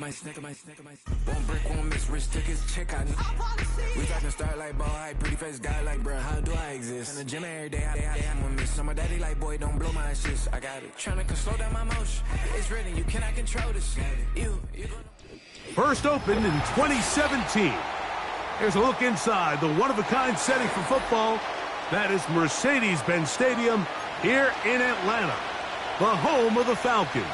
One brick, one miss, rich tickets, check out. We talking start like ball hype, pretty face guy like, bruh, how do I exist? In the gym every day, I'm gonna miss. I'm a daddy like, boy, don't blow my shit. I got it. Tryna slow down my motion. It's written, you cannot control this. You First opened in 2017. Here's a look inside the one-of-a-kind setting for football. That is Mercedes-Benz Stadium here in Atlanta, the home of the Falcons.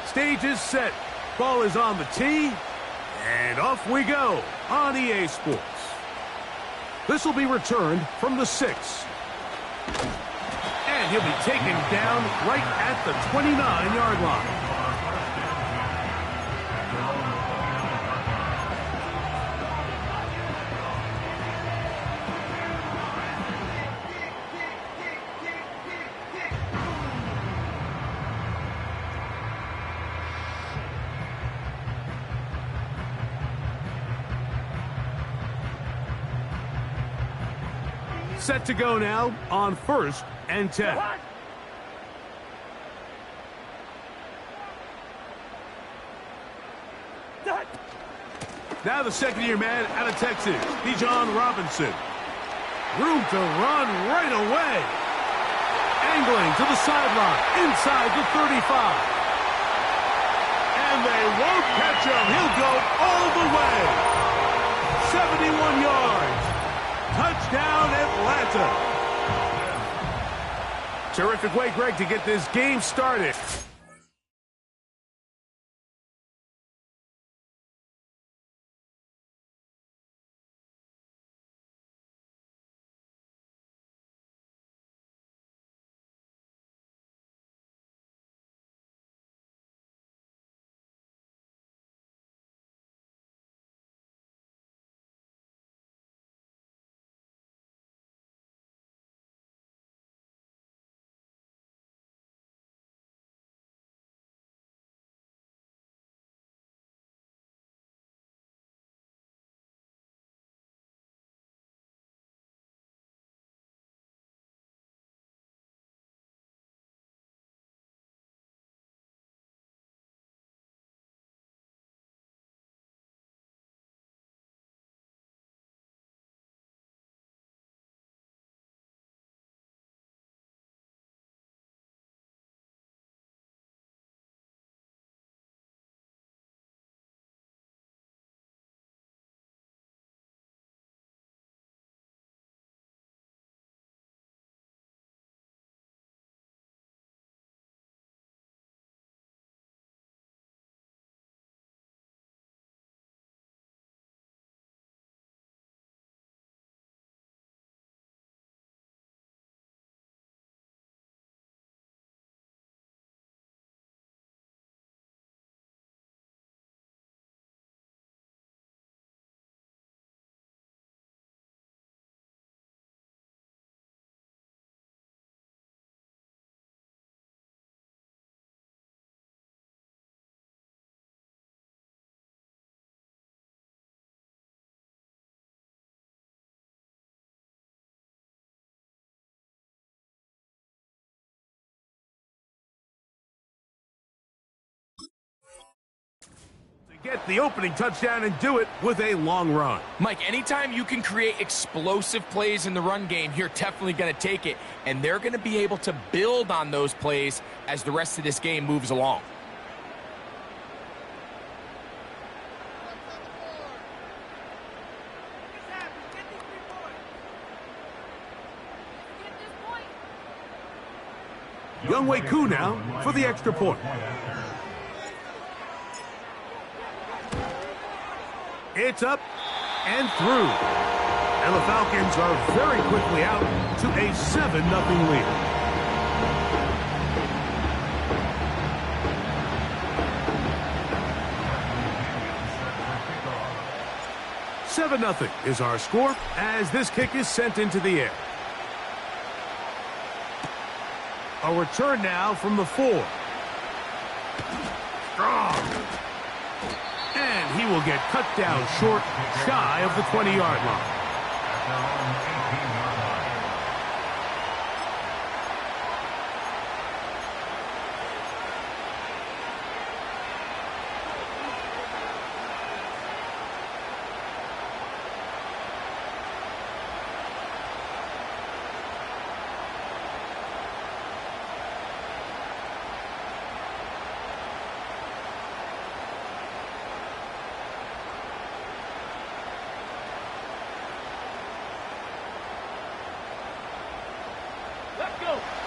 Stage is set. Ball is on the tee. And off we go on EA Sports. This will be returned from the 6. And he'll be taken down right at the 29-yard line. Set to go now on 1st and 10. Now the second-year man out of Texas, Bijan Robinson. Room to run right away. Angling to the sideline, inside the 35. And they won't catch him. He'll go all the way. 71 yards. Touchdown, Atlanta. Terrific way, Greg, to get this game started. Get the opening touchdown and do it with a long run. Mike, anytime you can create explosive plays in the run game, you're definitely going to take it. And they're going to be able to build on those plays as the rest of this game moves along. Younghoe Koo now for the extra point. It's up and through. And the Falcons are very quickly out to a 7-0 lead. 7-0 is our score as this kick is sent into the air. A return now from the 4. Strong. And he will get cut down short, shy of the 20-yard line.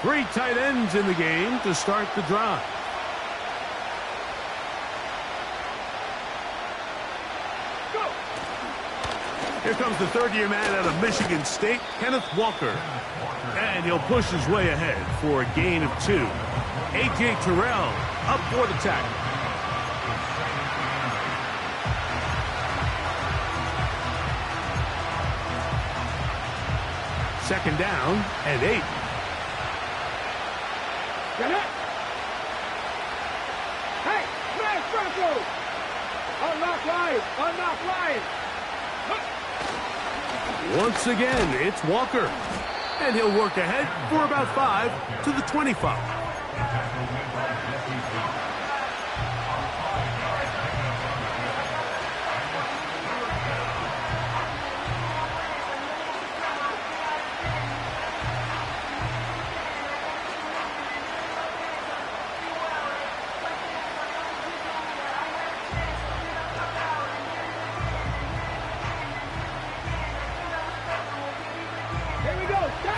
Three tight ends in the game to start the drive. Go. Here comes the third-year man out of Michigan State, Kenneth Walker. And he'll push his way ahead for a gain of 2. A.J. Terrell up for the tackle. Second down and 8. Get it! Hey, smash Broncos! Unlock line! Unlock line! Once again, it's Walker. And he'll work ahead for about 5 to the 25.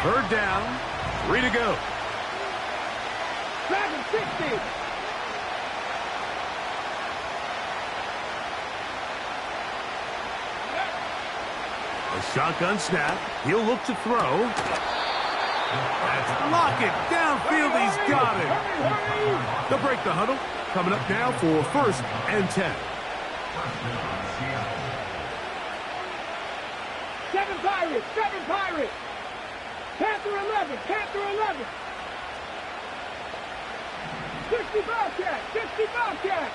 Third down, 3 to go. Dragon 60. A shotgun snap. He'll look to throw. That's lock it. Downfield, he's got it. They'll break the huddle. Coming up now for 1st and 10. 7 Pirates, 7 Pirates. Panther 11, Panther 11. 60 Bobcat, 60 Bobcat.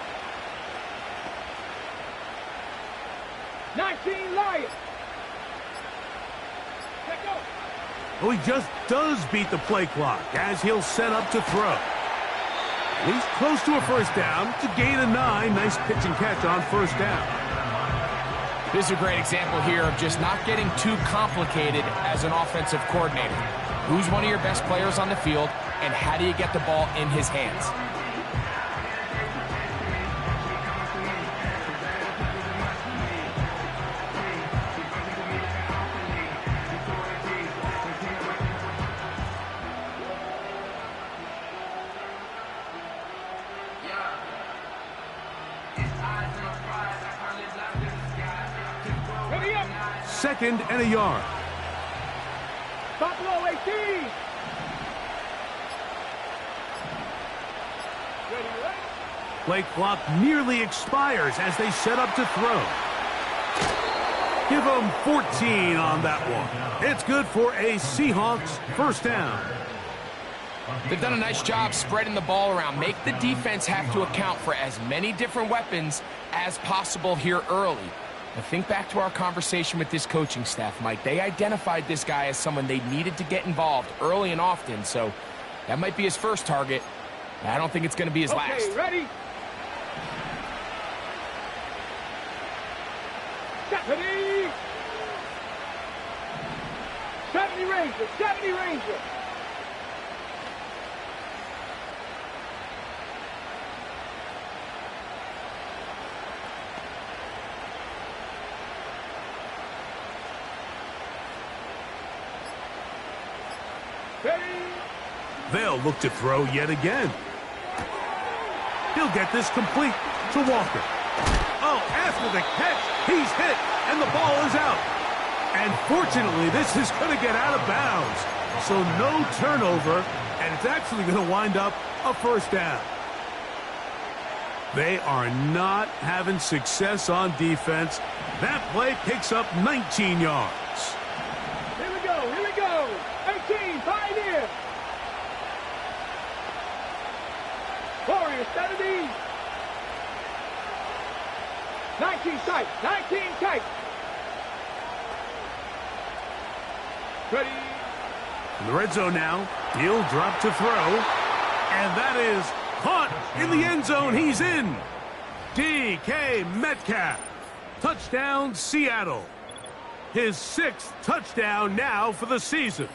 19 Lions. Let go. Oh, he just does beat the play clock as he'll set up to throw. He's close to a first down to gain a 9. Nice pitch and catch on first down. This is a great example here of just not getting too complicated as an offensive coordinator. Who's one of your best players on the field, and how do you get the ball in his hands? Second and a yard. Buffalo 18. Ready. Play clock nearly expires as they set up to throw. Give them 14 on that one. It's good for a Seahawks first down. They've done a nice job spreading the ball around. Make the defense have to account for as many different weapons as possible here early. Now think back to our conversation with this coaching staff, Mike. They identified this guy as someone they needed to get involved early and often, so that might be his first target. I don't think it's going to be his last. Okay, ready? Stephanie! 70 Rangers, 70 Rangers. They'll look to throw yet again. He'll get this complete to Walker. Oh, after the catch, he's hit, and the ball is out. And fortunately, this is going to get out of bounds. So no turnover, and it's actually going to wind up a first down. They are not having success on defense. That play picks up 19 yards. Here we go, here we go. 18, Pioneer. Warriors, 70. 19 tight, 19 tight. Ready. In the red zone now, he'll drop to throw. And that is caught in the end zone. He's in. DK Metcalf. Touchdown, Seattle. His 6th touchdown now for the season.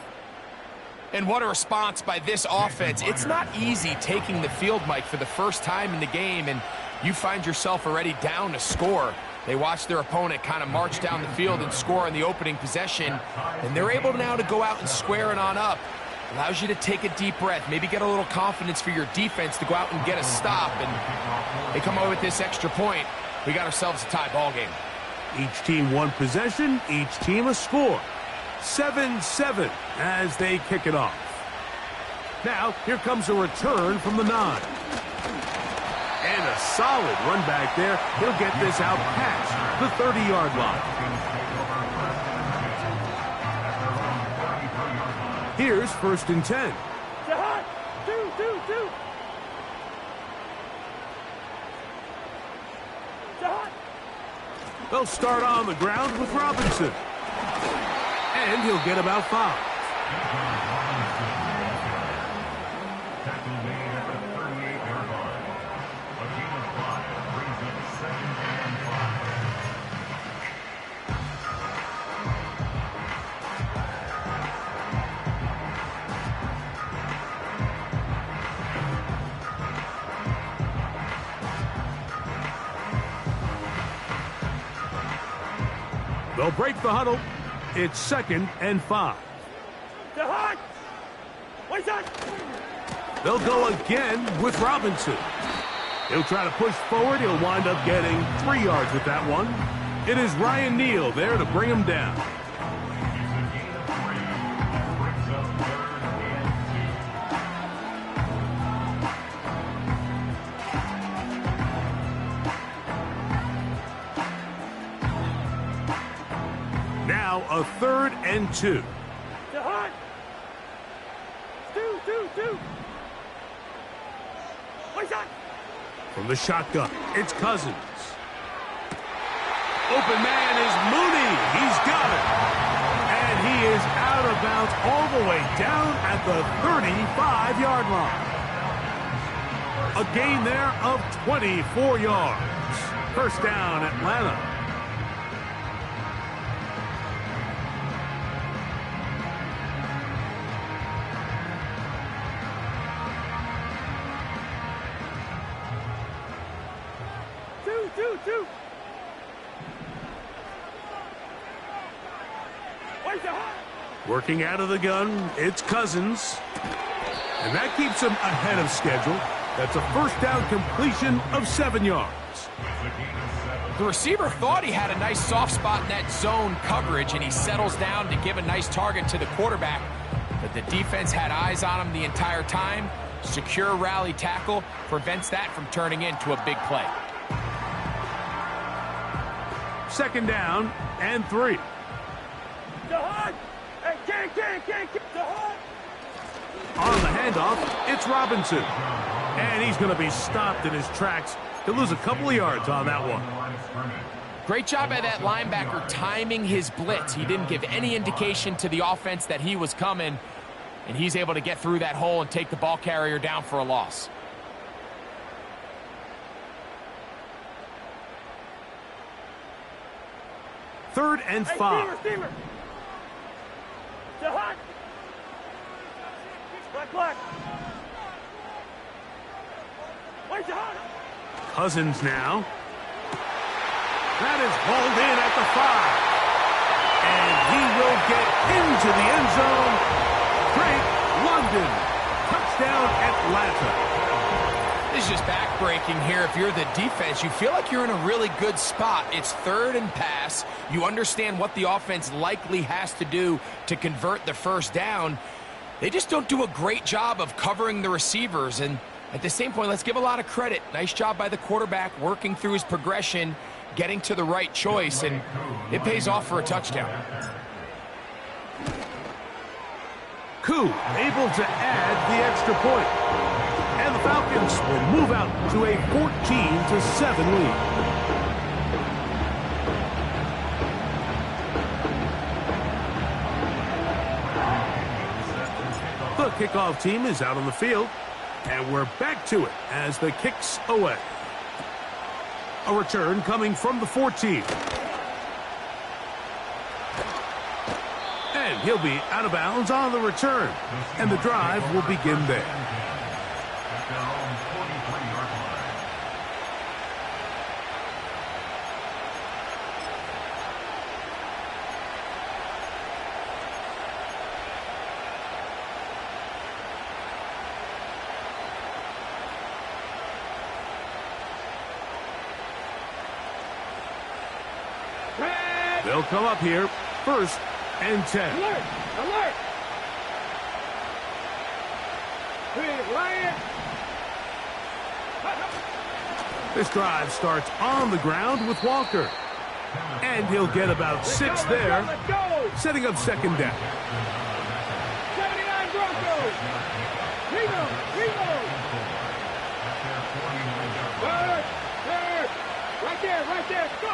And what a response by this offense. It's not easy taking the field, Mike, for the first time in the game, and you find yourself already down to score. They watch their opponent kind of march down the field and score on the opening possession, and they're able now to go out and square it on up. Allows you to take a deep breath, maybe get a little confidence for your defense to go out and get a stop, and they come away with this extra point. We got ourselves a tie ball game. Each team one possession, each team a score. 7-7 as they kick it off. Now, here comes a return from the 9. And a solid run back there. He'll get this out past the 30-yard line. Here's 1st and 10. Jihad, 2. Jihad. They'll start on the ground with Robinson. And he'll get about 5. They'll break the huddle. It's 2nd and 5. Jihad. What's that? They'll go again with Robinson. He'll try to push forward. He'll wind up getting 3 yards with that one. It is Ryan Neal there to bring him down. Now a 3rd and 2. Jihad. 2. What's that? From the shotgun, it's Cousins. Open man is Mooney. He's got it. And he is out of bounds all the way down at the 35-yard line. A gain there of 24 yards. 1st down, Atlanta. Two. Where's the hot? Working out of the gun, it's Cousins. And that keeps him ahead of schedule. That's a 1st down completion of 7 yards. The receiver thought he had a nice soft spot in that zone coverage, and he settles down to give a nice target to the quarterback. But the defense had eyes on him the entire time. Secure rally tackle prevents that from turning into a big play. 2nd down and 3. Jihad. Hey, can't. Jihad. On the handoff, it's Robinson. And he's going to be stopped in his tracks. He'll lose a couple of yards on that one. Great job by that linebacker timing his blitz. He didn't give any indication to the offense that he was coming, and he's able to get through that hole and take the ball carrier down for a loss. Third and 5. Receiver. Jihad. Black. Where's Jihad? Cousins now. That is hauled in at the 5. And he will get into the end zone. Drake London. Touchdown, Atlanta. This is just backbreaking here. If you're the defense, you feel like you're in a really good spot. It's 3rd and pass. You understand what the offense likely has to do to convert the 1st down. They just don't do a great job of covering the receivers, and At the same point, let's give a lot of credit. Nice job by the quarterback working through his progression, getting to the right choice, and it pays off for a touchdown. Koo able to add the extra point. And the Falcons will move out to a 14-7 lead. The kickoff team is out on the field, and we're back to it as the kick's away. A return coming from the 14. And he'll be out of bounds on the return, and the drive will begin there. They'll come up here, 1st and 10. Alert! Alert! This drive starts on the ground with Walker. And he'll get about 6 there, setting up 2nd down. 79 Broncos! Remo! Right there, go!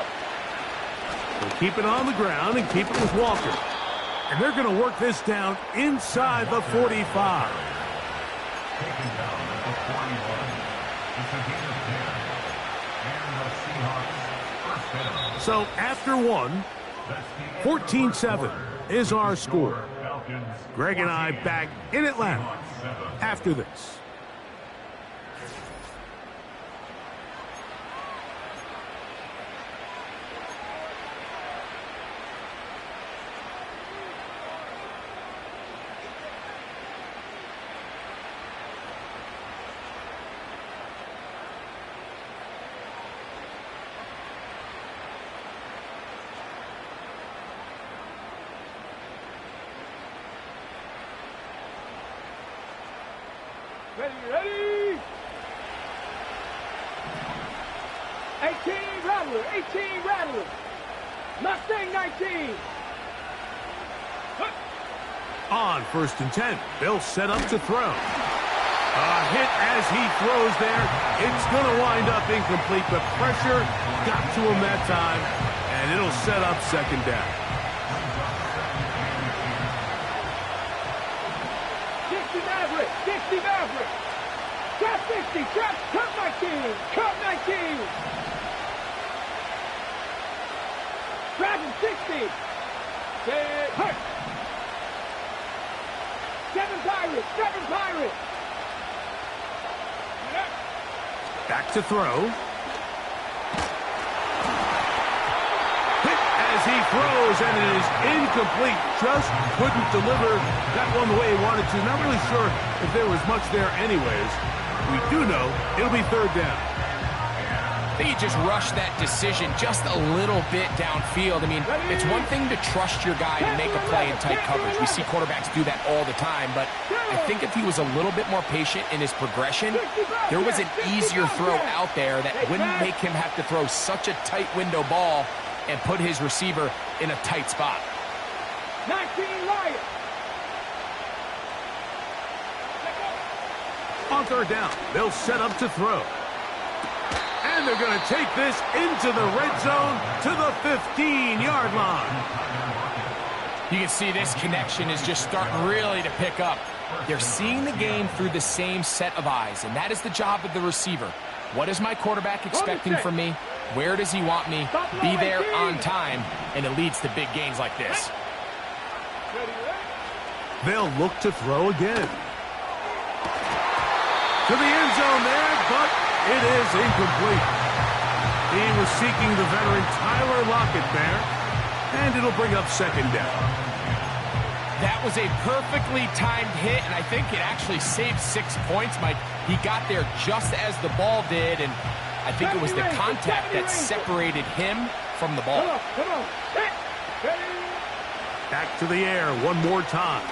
They'll keep it on the ground and keep it with Walker. And they're going to work this down inside the 45. Taken down at the 41. It's a gain of 10. And the Seahawks first down. So after one, 14-7 is our score. Greg and I back in Atlanta after this. Ready! 18 Rattler! Mustang 19! On 1st and 10, they'll set up to throw. A hit as he throws there. It's going to wind up incomplete, but pressure got to him that time, and it'll set up 2nd down. 60 Maverick! Trap 60! Cut 19! Cut 19! Dragon 60! Hurt! 7 Pirates! Back to throw. Hit as he throws, and it is incomplete. Just couldn't deliver that one the way he wanted to. Not really sure if there was much there anyways. We do know it'll be 3rd down. I think he just rushed that decision just a little bit downfield. I mean, it's one thing to trust your guy to make a play in tight coverage. We see quarterbacks do that all the time, but I think if he was a little bit more patient in his progression, there was an easier throw out there that wouldn't make him have to throw such a tight window ball and put his receiver in a tight spot. 19 Lions! On 3rd down, they'll set up to throw. And they're going to take this into the red zone to the 15-yard line. You can see this connection is just starting really to pick up. They're seeing the game through the same set of eyes, and that is the job of the receiver. What is my quarterback expecting from me? Where does he want me? Be there on time, and it leads to big gains like this. They'll look to throw again. To the end zone there, but it is incomplete. He was seeking the veteran Tyler Lockett there, and it'll bring up 2nd down. That was a perfectly timed hit, and I think it actually saved 6 points, Mike. He got there just as the ball did, and I think it was the contact that separated him from the ball. Come on. Back to the air one more time.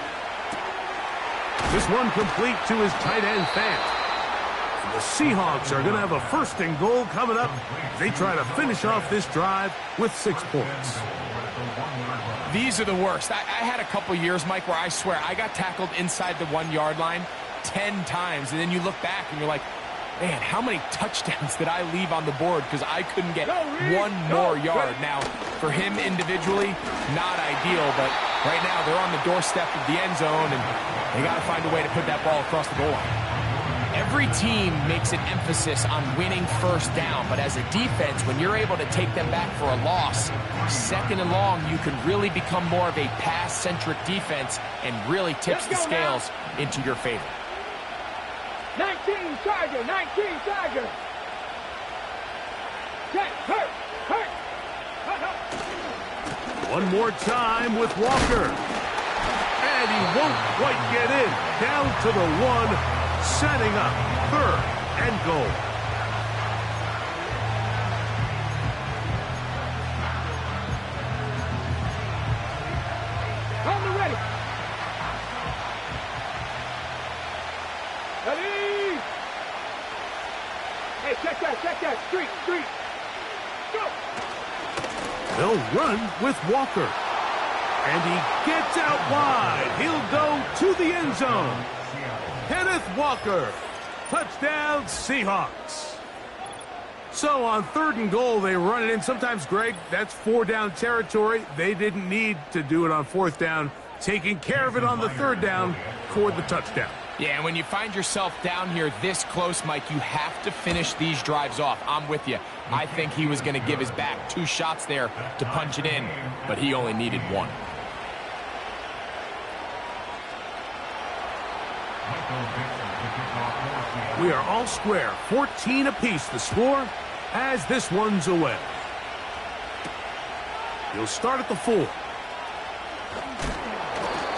This one complete to his tight end Fant. The Seahawks are going to have a 1st and goal coming up. They try to finish off this drive with 6 points. These are the worst. I had a couple years, Mike, where I swear I got tackled inside the 1-yard line 10 times, and then you look back and you're like, man, how many touchdowns did I leave on the board because I couldn't get one more yard? Now, for him individually, not ideal, but right now they're on the doorstep of the end zone, and they got to find a way to put that ball across the goal line. Every team makes an emphasis on winning 1st down, but as a defense, when you're able to take them back for a loss, 2nd and long, you can really become more of a pass-centric defense and really tips the scales into your favor. 19 Charger, 19 Charger. Check, hurt. One more time with Walker. And he won't quite get in. Down to the 1. Setting up 3rd and goal. On the ready. Ready. Hey, check that. Street. Go. They'll run with Walker. And he gets out wide. He'll go to the end zone. Kenneth Walker, touchdown Seahawks. So on 3rd and goal, they run it in. Sometimes, Greg, that's 4-down territory. They didn't need to do it on 4th down, taking care of it on the 3rd down for the touchdown. Yeah, and when you find yourself down here this close, Mike, you have to finish these drives off. I'm with you. I think he was going to give his back 2 shots there to punch it in, but he only needed 1. We are all square, 14 apiece the score as this one's away. He'll start at the 4.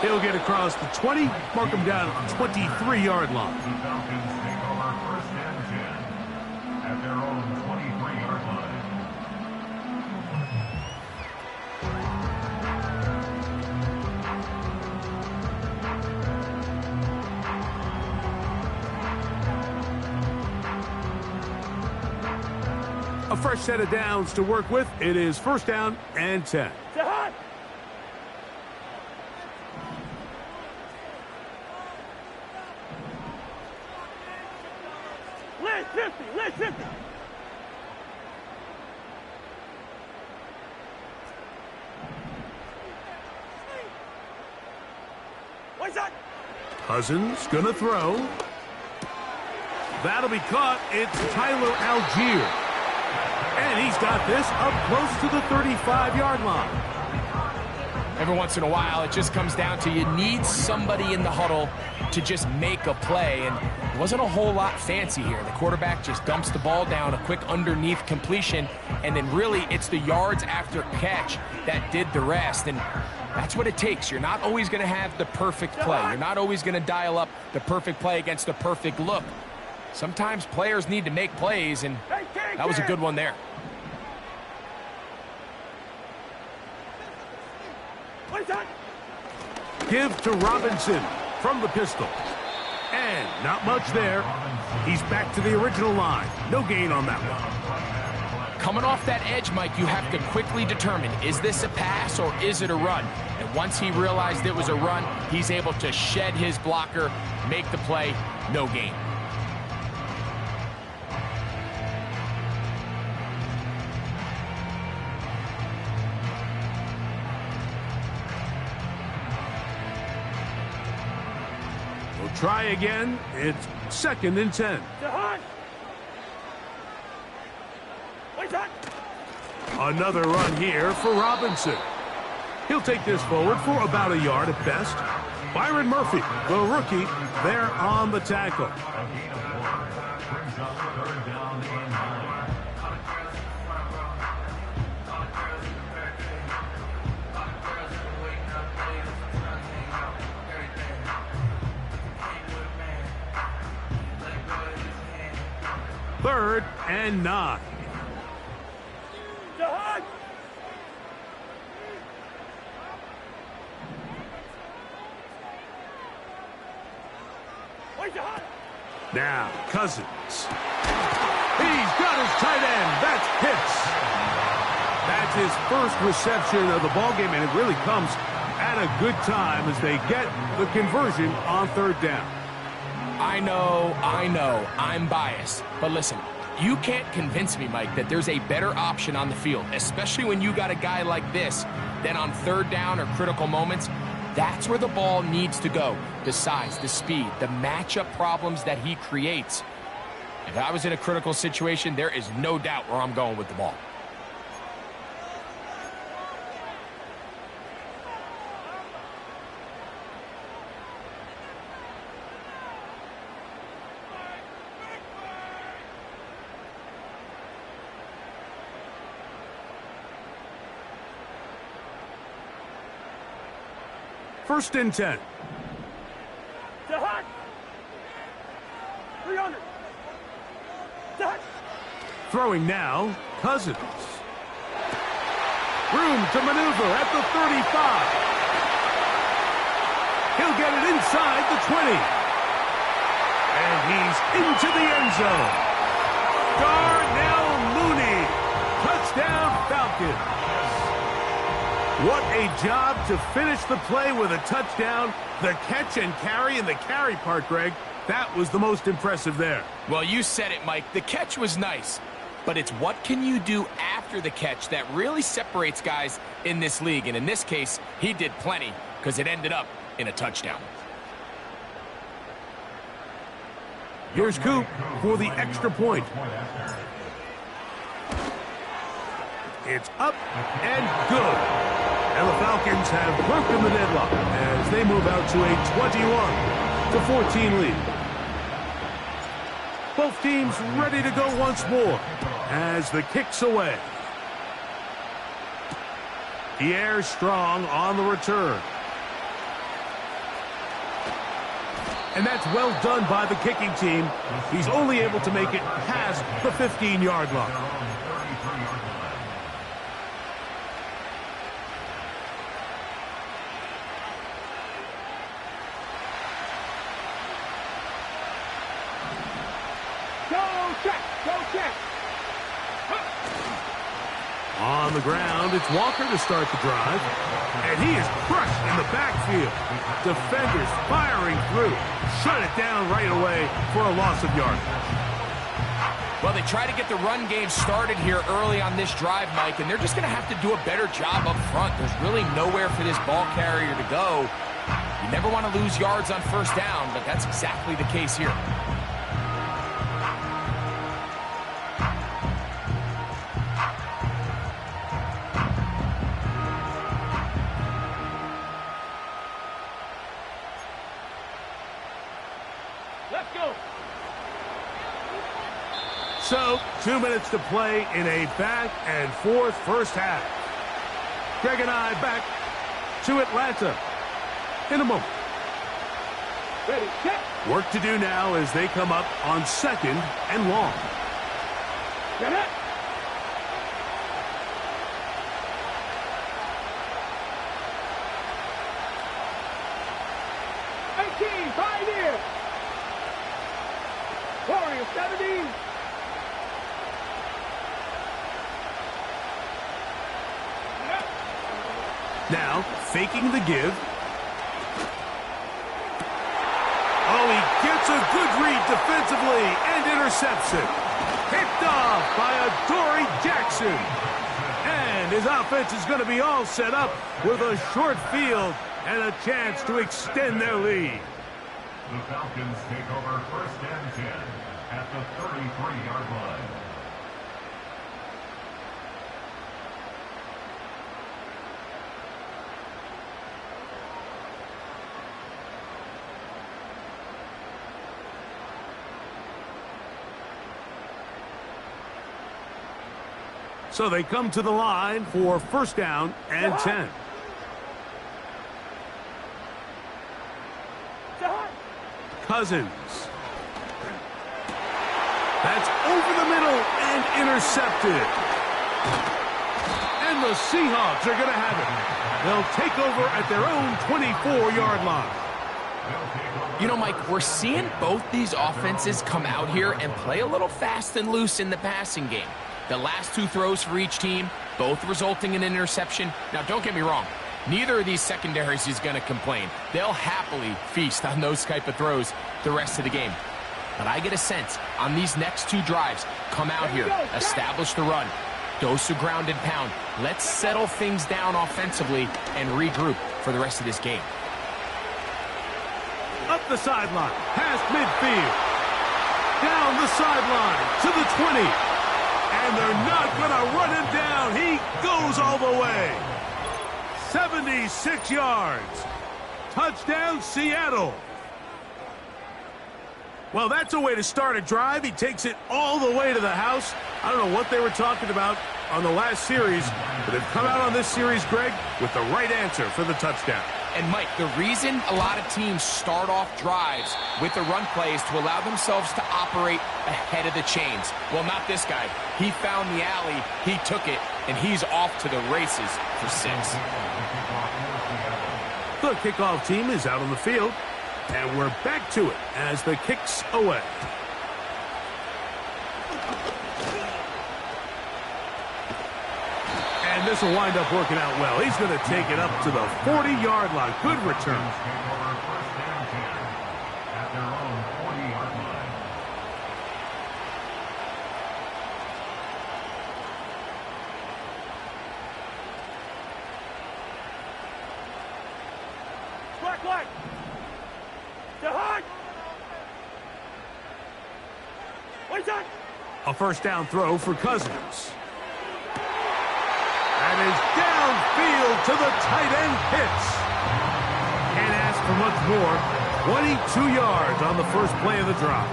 He'll get across the 20, mark him down at the 23-yard line. The Falcons take over 1st and 10 at their own 23-yard line. A fresh set of downs to work with. It is 1st down and 10. Jahan. List 50. What's that? Cousins gonna throw. That'll be caught. It's Tyler Algier. And he's got this up close to the 35-yard line. Every once in a while, it just comes down to you need somebody in the huddle to just make a play, and it wasn't a whole lot fancy here. The quarterback just dumps the ball down, a quick underneath completion, and then really it's the yards after catch that did the rest, and that's what it takes. You're not always going to have the perfect play. You're not always going to dial up the perfect play against the perfect look. Sometimes players need to make plays, and that was a good one there. Give to Robinson from the pistol. And not much there. He's back to the original line. No gain on that one. Coming off that edge, Mike, you have to quickly determine, is this a pass or is it a run? And once he realized it was a run, he's able to shed his blocker, make the play, no gain. Try again. It's 2nd and 10. Another run here for Robinson. He'll take this forward for about a yard at best. Byron Murphy, the rookie, there on the tackle. Third and 9. Now, Cousins. He's got his tight end. That's Pitts. That's his first reception of the ballgame, and it really comes at a good time as they get the conversion on third down. I know, I'm biased. But listen, you can't convince me, Mike, that there's a better option on the field, especially when you got a guy like this, than on third down or critical moments. That's where the ball needs to go. The size, the speed, the matchup problems that he creates. If I was in a critical situation, there is no doubt where I'm going with the ball. First and 10. Hot. 300. Hot. Throwing now, Cousins. Room to maneuver at the 35. He'll get it inside the 20. And he's into the end zone. Darnell Mooney. Touchdown Falcons. What a job to finish the play with a touchdown. The catch and carry, and the carry part, Greg, that was the most impressive there. Well, you said it, Mike. The catch was nice, but it's what can you do after the catch that really separates guys in this league. And in this case, he did plenty because it ended up in a touchdown. Here's Coop for the extra point. It's up and good. And the Falcons have broken the deadlock as they move out to a 21-14 lead. Both teams ready to go once more as the kick's away. The air strong on the return. And that's well done by the kicking team. He's only able to make it past the 15-yard line. On the ground, it's Walker to start the drive. And he is crushed in the backfield. Defenders firing through. Shut it down right away for a loss of yardage. Well, they try to get the run game started here early on this drive, Mike, and they're just going to have to do a better job up front. There's really nowhere for this ball carrier to go. You never want to lose yards on first down, but that's exactly the case here. So, 2 minutes to play in a back-and-forth first half. Greg and I back to Atlanta in a moment. Ready, set. Work to do now as they come up on second and long. Get it. Pioneer. Warrior 70. Now, faking the give. Oh, he gets a good read defensively and intercepts it. Picked off by Adoree Jackson. And his offense is going to be all set up with a short field and a chance to extend their lead. The Falcons take over first and 10 at the 33-yard line. So they come to the line for first down and 10. Cousins. That's over the middle and intercepted. And the Seahawks are going to have it. They'll take over at their own 24-yard line. You know, Mike, we're seeing both these offenses come out here and play a little fast and loose in the passing game. The last two throws for each team, both resulting in an interception. Now, don't get me wrong. Neither of these secondaries is going to complain. They'll happily feast on those type of throws the rest of the game. But I get a sense on these next two drives, come out here, establish the run, dose of ground and pound. Let's settle things down offensively and regroup for the rest of this game. Up the sideline, past midfield, down the sideline to the 20. And they're not going to run him down. He goes all the way. 76 yards. Touchdown, Seattle. Well, that's a way to start a drive. He takes it all the way to the house. I don't know what they were talking about on the last series, but they've come out on this series, Greg, with the right answer for the touchdown. And, Mike, the reason a lot of teams start off drives with the run play is to allow themselves to operate ahead of the chains. Well, not this guy. He found the alley, he took it, and he's off to the races for 6. The kickoff team is out on the field, and we're back to it as the kick's away. And this will wind up working out well. He's going to take it up to the 40-yard line. Good return. At their own 40-yard line. Black light. To hard. Wait on. A first down throw for Cousins. And is downfield to the tight end Pitts. Can't ask for much more. 22 yards on the first play of the drive.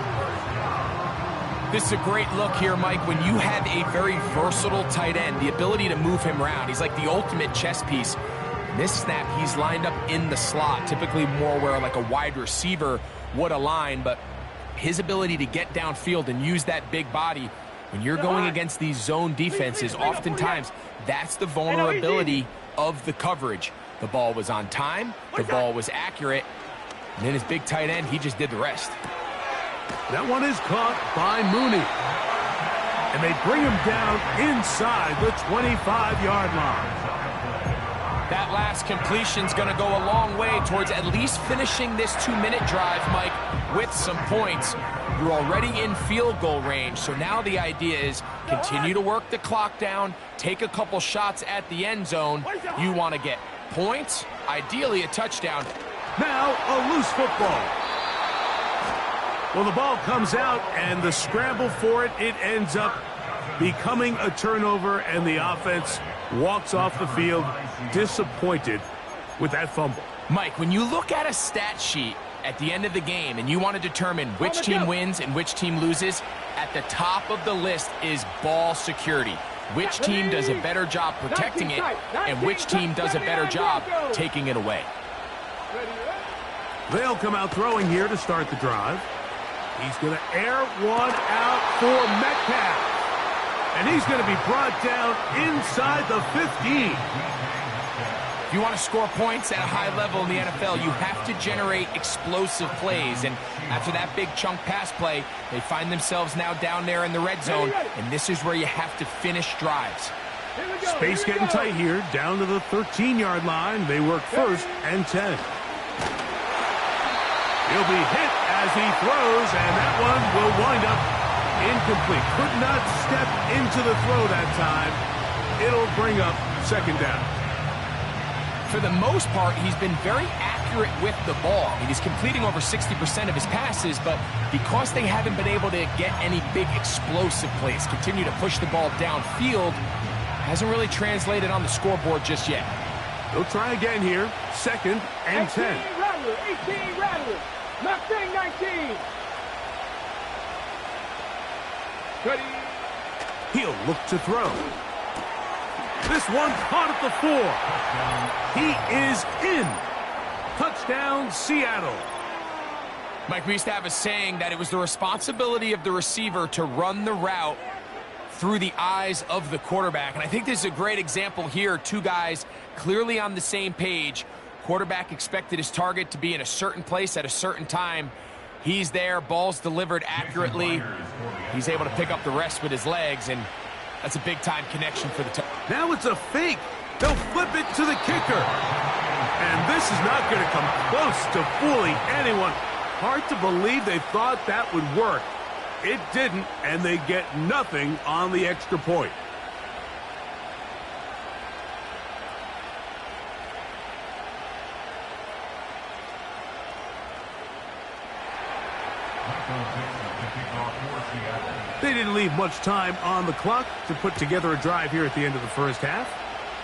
This is a great look here, Mike, when you have a very versatile tight end, the ability to move him around. He's like the ultimate chess piece. In this snap, he's lined up in the slot, typically more where like a wide receiver would align, but his ability to get downfield and use that big body when you're going against these zone defenses, oftentimes that's the vulnerability of the coverage. The ball was on time, the ball was accurate, and then his big tight end, he just did the rest. That one is caught by Mooney. And they bring him down inside the 25-yard line. That last completion's going to go a long way towards at least finishing this 2-minute drive, Mike, with some points. You're already in field goal range, so now the idea is continue to work the clock down, take a couple shots at the end zone. You want to get points, ideally a touchdown. Now a loose football. Well, the ball comes out, and the scramble for it, it ends up becoming a turnover, and the offense walks off the field disappointed with that fumble. Mike, when you look at a stat sheet at the end of the game and you want to determine which team wins and which team loses, at the top of the list is ball security. Which team does a better job protecting it and which team does a better job taking it away. They'll come out throwing here to start the drive. He's going to air one out for Metcalf. And he's going to be brought down inside the 15. If you want to score points at a high level in the NFL, you have to generate explosive plays. And after that big chunk pass play, they find themselves now down there in the red zone. And this is where you have to finish drives. Space getting tight here, down to the 13-yard line. They work first and 10. He'll be hit as he throws, and that one will wind up incomplete. Could not step into the throw that time. It'll bring up second down. For the most part, he's been very accurate with the ball. I mean, he's completing over 60% of his passes, but because they haven't been able to get any big explosive plays, continue to push the ball downfield, hasn't really translated on the scoreboard just yet. They'll try again here. Second and 10. 18 Rattler, 18 Rattler. Mustang 19. Ready. He'll look to throw. This one caught at the 4. He is in. Touchdown, Seattle. Mike, we used to have a saying that it was the responsibility of the receiver to run the route through the eyes of the quarterback. And I think this is a great example here. Two guys clearly on the same page. quarterback expected his target to be in a certain place at a certain time. He's there, ball's delivered accurately. He's able to pick up the rest with his legs, and that's a big-time connection for the team. Now it's a fake. They'll flip it to the kicker. And this is not going to come close to fooling anyone. Hard to believe they thought that would work. It didn't, and they get nothing on the extra point. They didn't leave much time on the clock to put together a drive here at the end of the first half.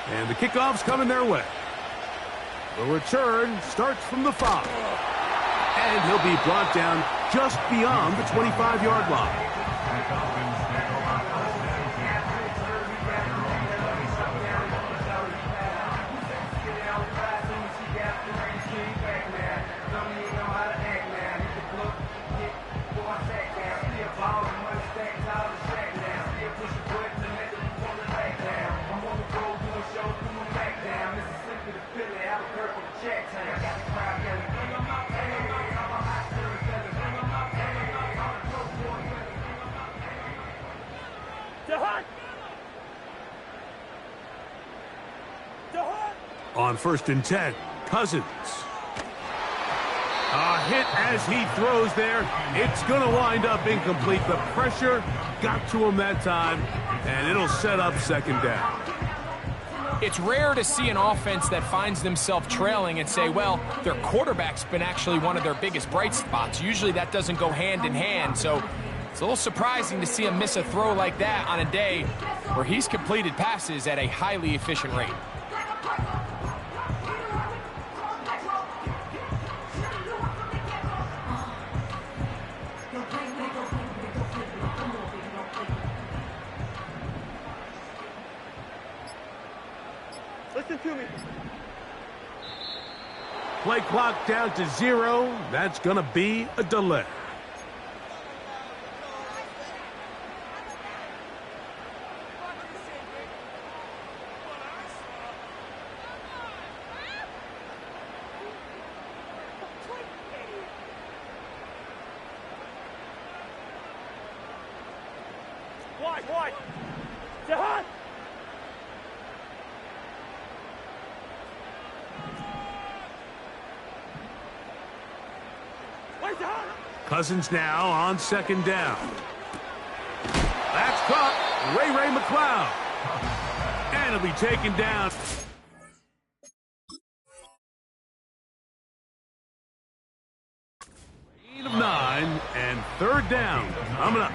And the kickoff's coming their way. The return starts from the 5. And he'll be brought down just beyond the 25-yard line. On 1st and 10, Cousins. A hit as he throws there. It's going to wind up incomplete. The pressure got to him that time, and it'll set up 2nd down. It's rare to see an offense that finds themselves trailing and say, well, their quarterback's been actually one of their biggest bright spots. Usually that doesn't go hand in hand, so it's a little surprising to see him miss a throw like that on a day where he's completed passes at a highly efficient rate. Listen to me. Play clock down to 0. That's going to be a delay. Wide. Jahan! Cousins now on 2nd down. That's caught. Ray McLeod. And he'll be taken down. Gain of 9 and 3rd down. Coming up.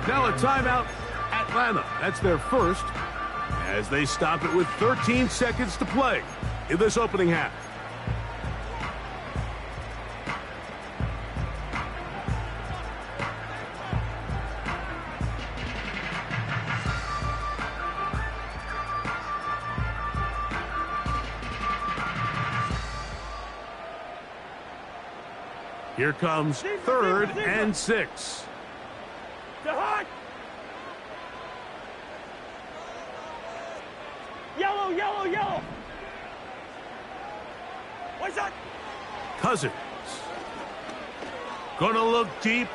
Now a timeout. Atlanta. That's their first. As they stop it with 13 seconds to play in this opening half. Here comes 3rd and 6. Yellow. What's that? Cousins. Gonna look deep,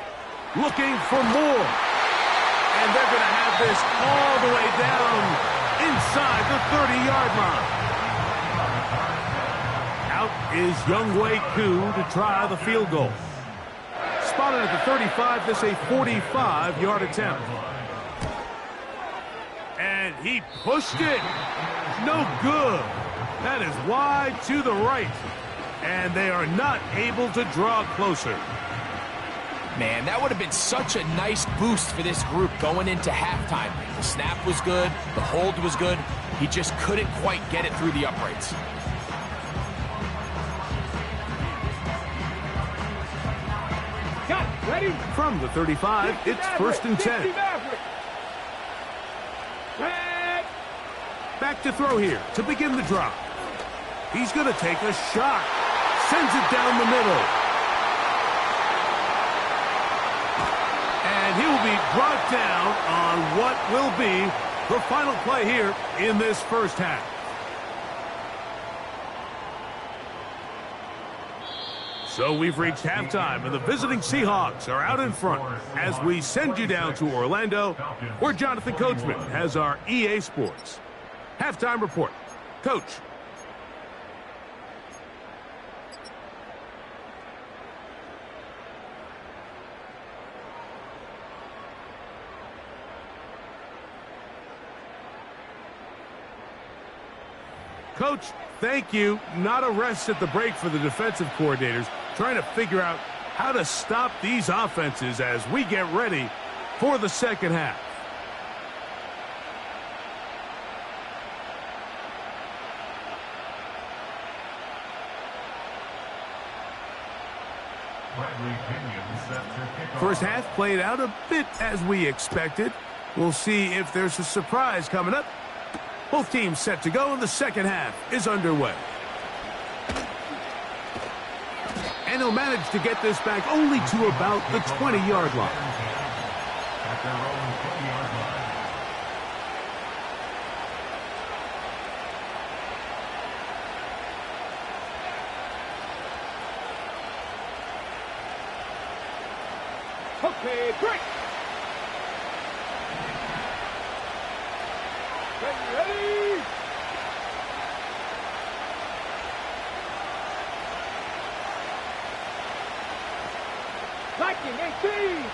looking for more. And they're gonna have this all the way down inside the 30-yard line. Out is Younghoe Koo to try the field goal. Spotted at the 35, this a 45-yard attempt. And he pushed it. No good. That is wide to the right. And they are not able to draw closer. Man, that would have been such a nice boost for this group going into halftime. The snap was good. The hold was good. He just couldn't quite get it through the uprights. Got it. Ready? From the 35, it's 1st and 10. Back to throw here to begin the drive. He's going to take a shot. Sends it down the middle. And he will be brought down on what will be the final play here in this first half. So we've reached halftime, and the visiting Seahawks are out in front as we send you down to Orlando, where Jonathan Coachman has our EA Sports halftime report. Coach. Coach, thank you. Not a rest at the break for the defensive coordinators, trying to figure out how to stop these offenses as we get ready for the second half. First half played out a bit as we expected. We'll see if there's a surprise coming up. Both teams set to go, and the second half is underway. And he'll manage to get this back only to about the 20-yard line. At their own 20-yard line. Okay, break. Ready? Liking 18.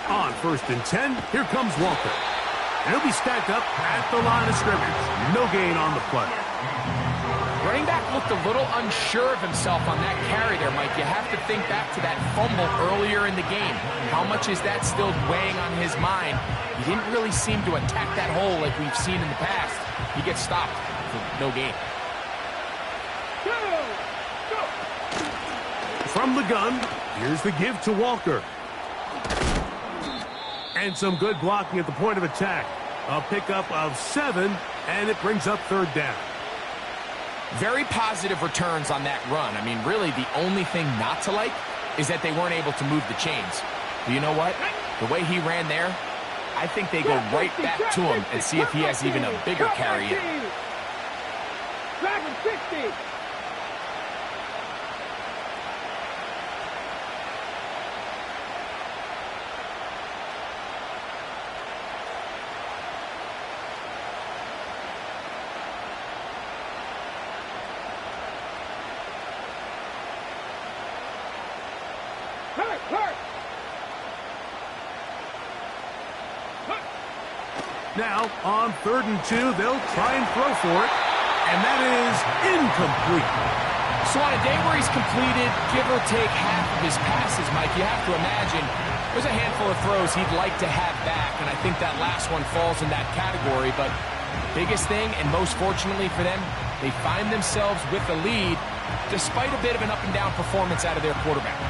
On 1st and 10, here comes Walker. And he'll be stacked up at the line of scrimmage. No gain on the play. Running back looked a little unsure of himself on that carry there, Mike. You have to think back to that fumble earlier in the game. How much is that still weighing on his mind? He didn't really seem to attack that hole like we've seen in the past. He gets stopped for no gain. From the gun, here's the give to Walker. And some good blocking at the point of attack. A pickup of 7, and it brings up 3rd down. Very positive returns on that run. I mean, really, the only thing not to like is that they weren't able to move the chains. But you know what? The way he ran there, I think they go right back to him and see if he has even a bigger carry in. Dragon 60. Now, on 3rd and 2, they'll try and throw for it, and that is incomplete. So on a day where he's completed, give or take half of his passes, Mike, you have to imagine there's a handful of throws he'd like to have back, and I think that last one falls in that category. But biggest thing, and most fortunately for them, they find themselves with the lead despite a bit of an up-and-down performance out of their quarterback.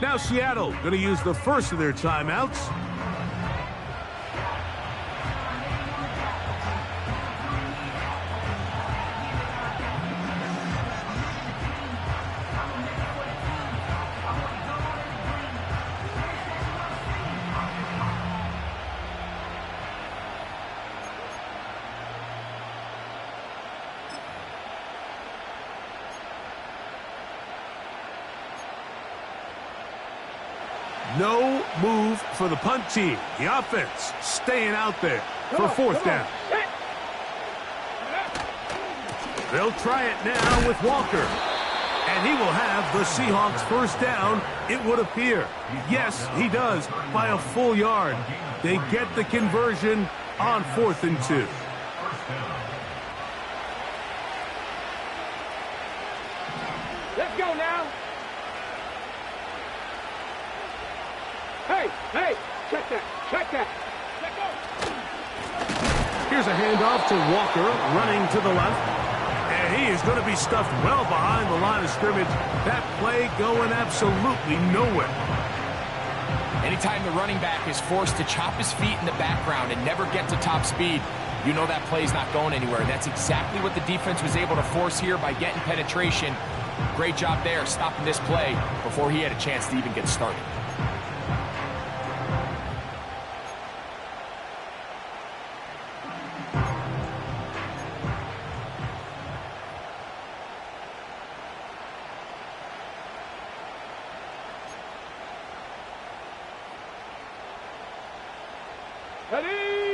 Now Seattle going to use the first of their timeouts. No move for the punt team. The offense staying out there for fourth down. They'll try it now with Walker. And he will have the Seahawks first down, it would appear. Yes, he does, by a full yard. They get the conversion on 4th and 2. Let's go now. Hey, check that. Let's go. Here's a handoff to Walker, running to the left. And he is going to be stuffed well behind the line of scrimmage. That play going absolutely nowhere. Anytime the running back is forced to chop his feet in the background and never get to top speed, you know that play's not going anywhere. That's exactly what the defense was able to force here by getting penetration. Great job there, stopping this play before he had a chance to even get started.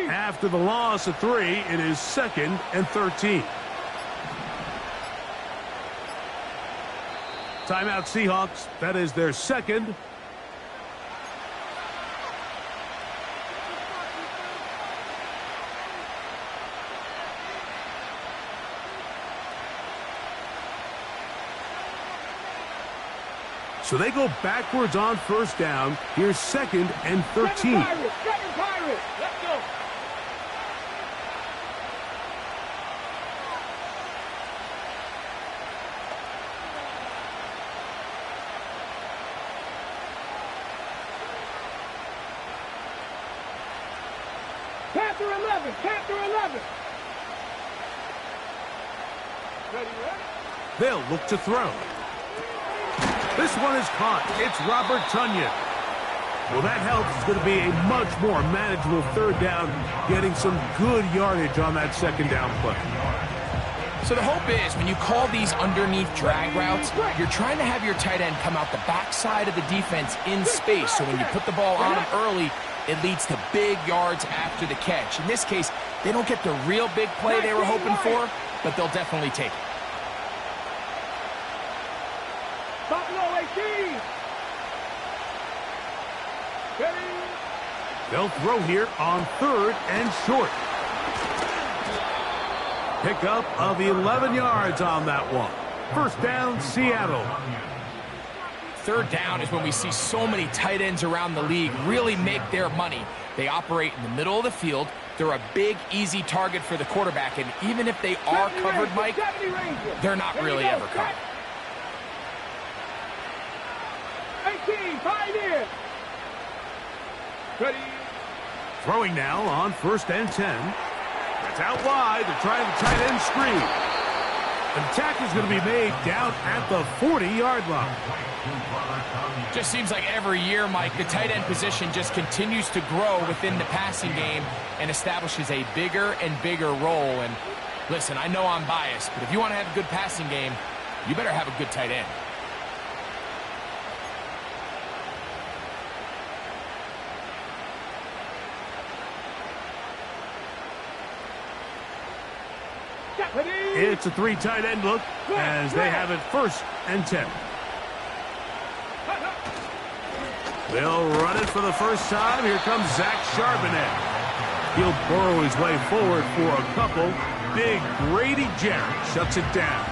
After the loss of 3, it is 2nd and 13. Timeout Seahawks. That is their second. So they go backwards on first down. Here's 2nd and 13. Second Pirate. Let's go. Panther 11. Ready? They'll look to throw. This one is caught. It's Robert Tonyan. Well, that helps. It's going to be a much more manageable third down, getting some good yardage on that second down play. So the hope is when you call these underneath drag routes, you're trying to have your tight end come out the backside of the defense in space. So when you put the ball on him early, it leads to big yards after the catch. In this case, they don't get the real big play they were hoping for, but they'll definitely take it. Buffalo 18. Ready? They'll throw here on 3rd and short. Pickup of 11 yards on that one. First down, Seattle. Third down is when we see so many tight ends around the league really make their money. They operate in the middle of the field. They're a big, easy target for the quarterback, and even if they are covered, Mike, they're not really ever covered. 18, Pioneer. Ready? Throwing now on 1st and 10. It's out wide. They're trying the tight end screen. An attack is going to be made down at the 40-yard line. Just seems like every year, Mike, the tight end position just continues to grow within the passing game and establishes a bigger and bigger role. And listen, I know I'm biased, but if you want to have a good passing game, you better have a good tight end. It's a 3 tight end look as they have it 1st and 10. They'll run it for the first time. Here comes Zach Charbonnet. He'll burrow his way forward for a couple. Big Grady Jarrett shuts it down.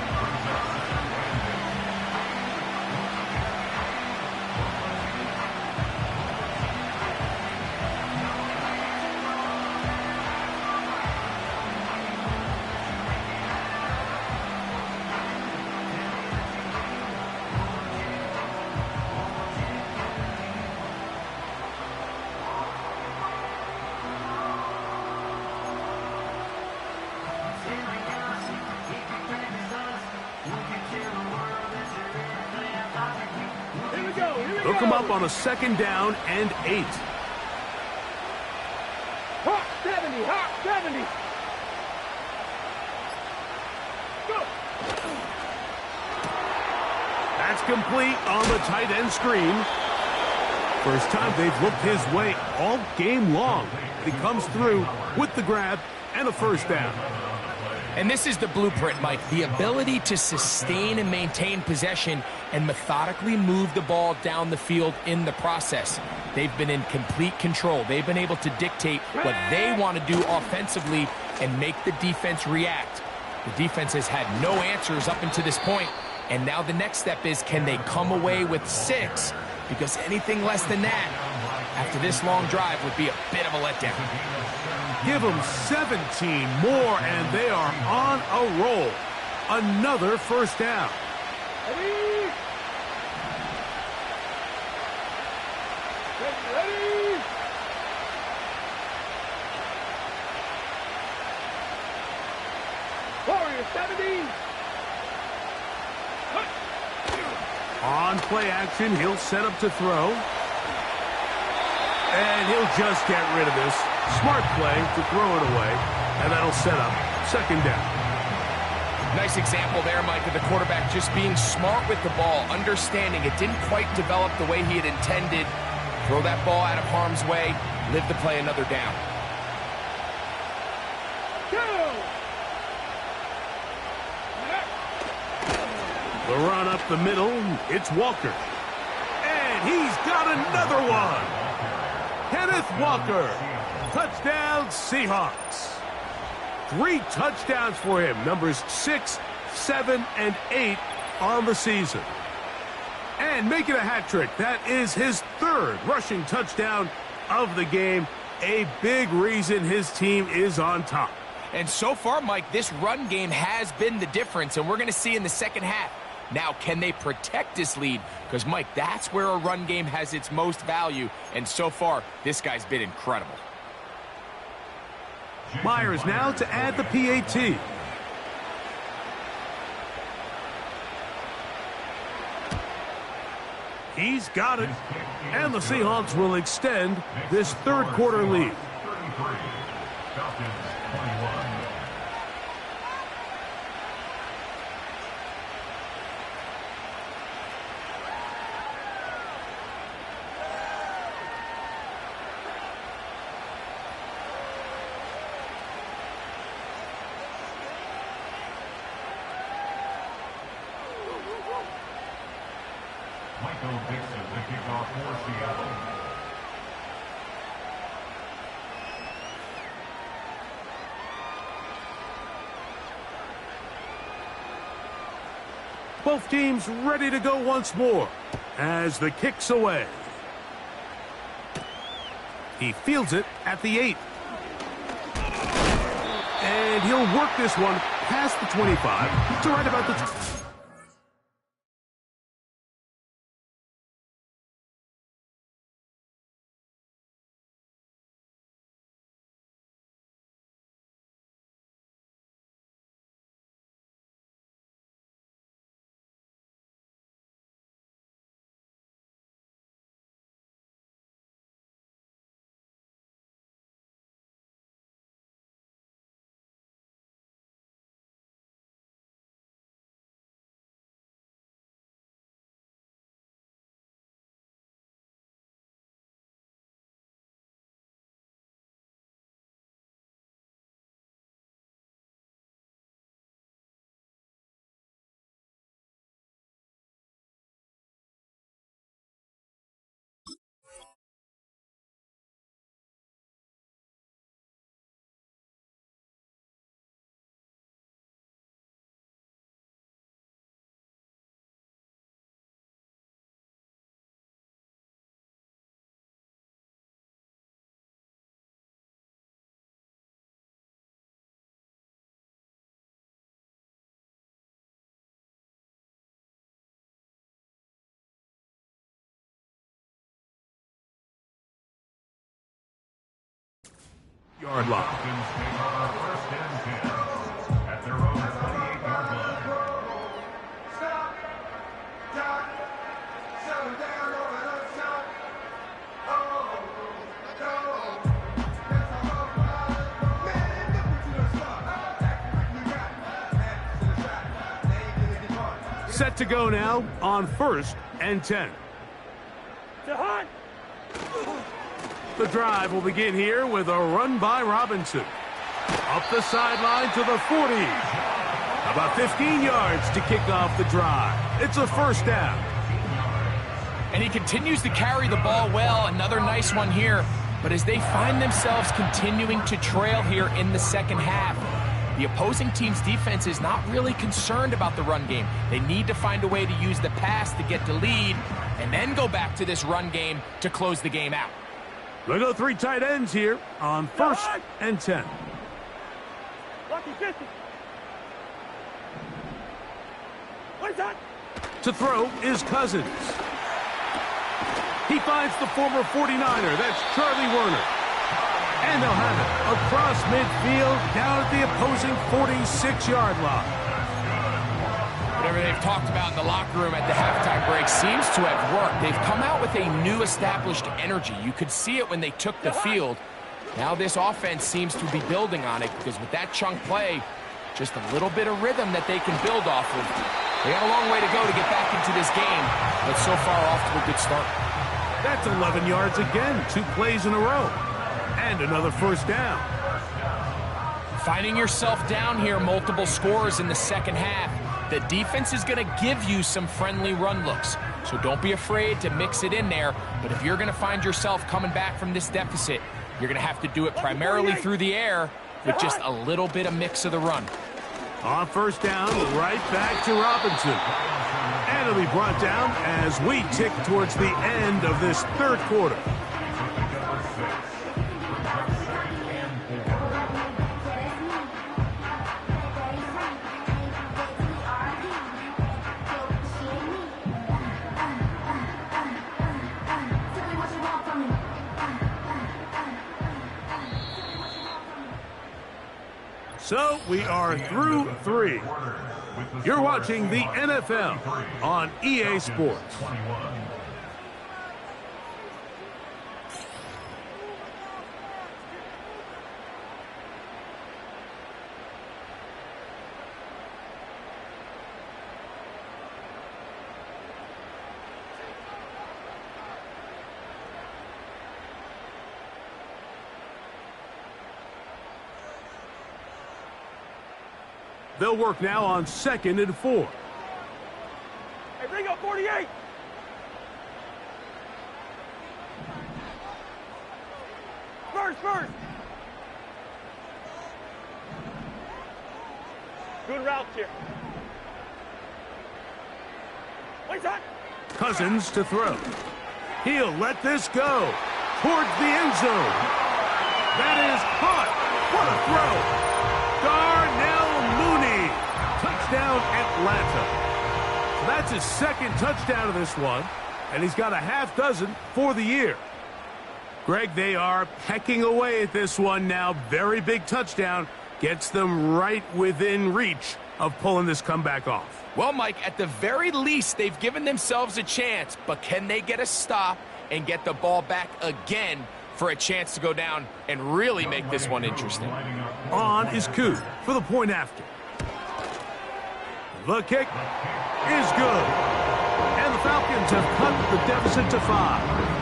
They'll come up on a 2nd down and 8. Hot 70, hot 70. Go. That's complete on the tight end screen. First time they've looked his way all game long. He comes through with the grab and a first down. And this is the blueprint, Mike. The ability to sustain and maintain possession and methodically move the ball down the field in the process. They've been in complete control. They've been able to dictate what they want to do offensively and make the defense react. The defense has had no answers up until this point, and now the next step is, can they come away with 6? Because anything less than that, after this long drive, would be a bit of a letdown. Give them 17 more, and they are on a roll. Another first down. Ready? Ready? Warrior 70. On play action, he'll set up to throw. And he'll just get rid of this. Smart play to throw it away. And that'll set up second down. Nice example there, Mike, of the quarterback just being smart with the ball, understanding it didn't quite develop the way he had intended. Throw that ball out of harm's way, live to play another down. The run up the middle, it's Walker. And he's got another one. Kenneth Walker. Touchdown, Seahawks. 3 touchdowns for him. Numbers 6, 7, and 8 on the season. And making a hat trick. That is his 3rd rushing touchdown of the game. A big reason his team is on top. And so far, Mike, this run game has been the difference, and we're going to see in the second half. Now, can they protect this lead? Because, Mike, that's where a run game has its most value, and so far, this guy's been incredible. Myers now to add the PAT. He's got it. And the Seahawks will extend this 3rd quarter lead. 33. Falcons 21. Michael Dixon, the kickoff for Seattle. Both teams ready to go once more as the kick's away. He fields it at the 8. And he'll work this one past the 25 to right about the... Yard line. Falcons take over 1st and 10 at their own 28-yard line. Stop. Doc. Settle down over the top. Oh, no. That's how I'm man, look to the start. Accurately got. Hands to the shot. They ain't gonna get caught. Set to go now on 1st and 10. To Hunt. The drive will begin here with a run by Robinson. Up the sideline to the 40. About 15 yards to kick off the drive. It's a first down. And he continues to carry the ball well. Another nice one here. But as they find themselves continuing to trail here in the second half, the opposing team's defense is not really concerned about the run game. They need to find a way to use the pass to get the lead and then go back to this run game to close the game out. We'll go 3 tight ends here on 1st and 10. Lucky 50. What is that? To throw is Cousins. He finds the former 49er. That's Charlie Werner. And they'll have it across midfield down at the opposing 46-yard line. Whatever they've talked about in the locker room at the halftime break seems to have worked. They've come out with a new established energy. You could see it when they took the field. Now this offense seems to be building on it because with that chunk play, just a little bit of rhythm that they can build off of. They got a long way to go to get back into this game, but so far off to a good start. That's 11 yards again, 2 plays in a row. And another first down. Finding yourself down here, multiple scores in the second half. The defense is going to give you some friendly run looks, so don't be afraid to mix it in there. But if you're going to find yourself coming back from this deficit, you're going to have to do it primarily through the air with just a little bit of mix of the run. On first down, right back to Robinson. And it'll be brought down as we tick towards the end of this third quarter. So we are through 3. You're watching the NFL on EA Sports. They'll work now on 2nd and 4. Hey, bring up 48. First. Good routes here. What's that? Cousins to throw. He'll let this go towards the end zone. That is caught. What a throw. Darnell Mooney. Touchdown, Atlanta. So that's his 2nd touchdown of this one, and he's got a half dozen for the year. Greg, they are pecking away at this one now. Very big touchdown. Gets them right within reach of pulling this comeback off. Well, Mike, at the very least, they've given themselves a chance, but can they get a stop and get the ball back again for a chance to go down and really make this one interesting? On is Koo for the point after. The kick is good. And the Falcons have cut the deficit to 5.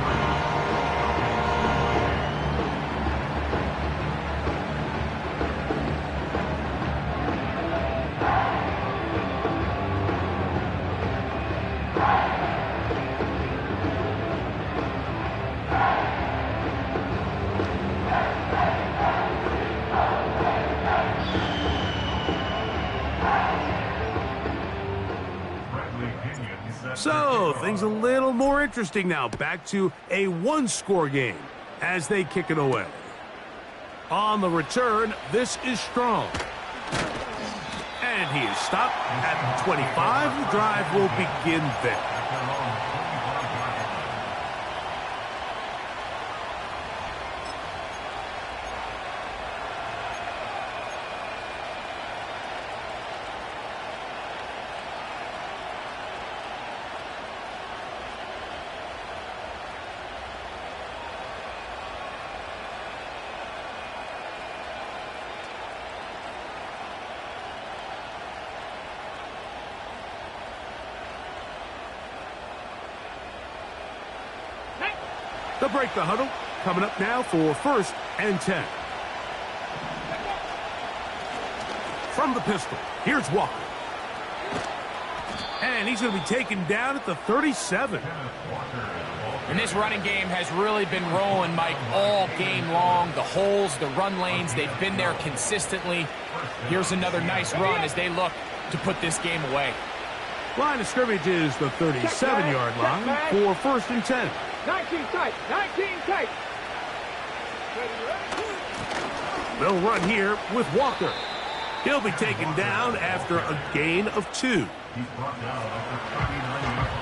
So, things a little more interesting now. Back to a 1-score game as they kick it away. On the return, this is Strong. And he is stopped at the 25. The drive will begin there. They'll break the huddle, coming up now for 1st and 10. From the pistol, here's Walker. And he's going to be taken down at the 37. And this running game has really been rolling, Mike, all game long. The holes, the run lanes, they've been there consistently. Here's another nice run as they look to put this game away. Line of scrimmage is the 37-yard line for 1st and 10. 19 tight, 19 tight. They'll run here with Walker. He'll be taken down after a gain of 2. He's brought down after 39 yards.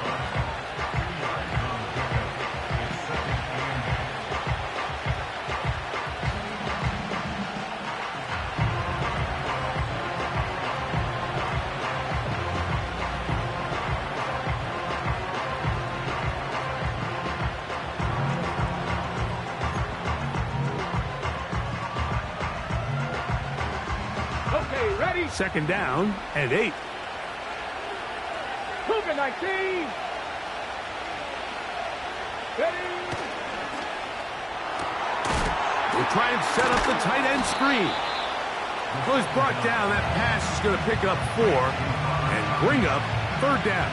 Okay, ready? 2nd down and 8. Cougar 19. Ready? We'll try and set up the tight end screen. Well, he's brought down. That pass is going to pick up 4 and bring up 3rd down.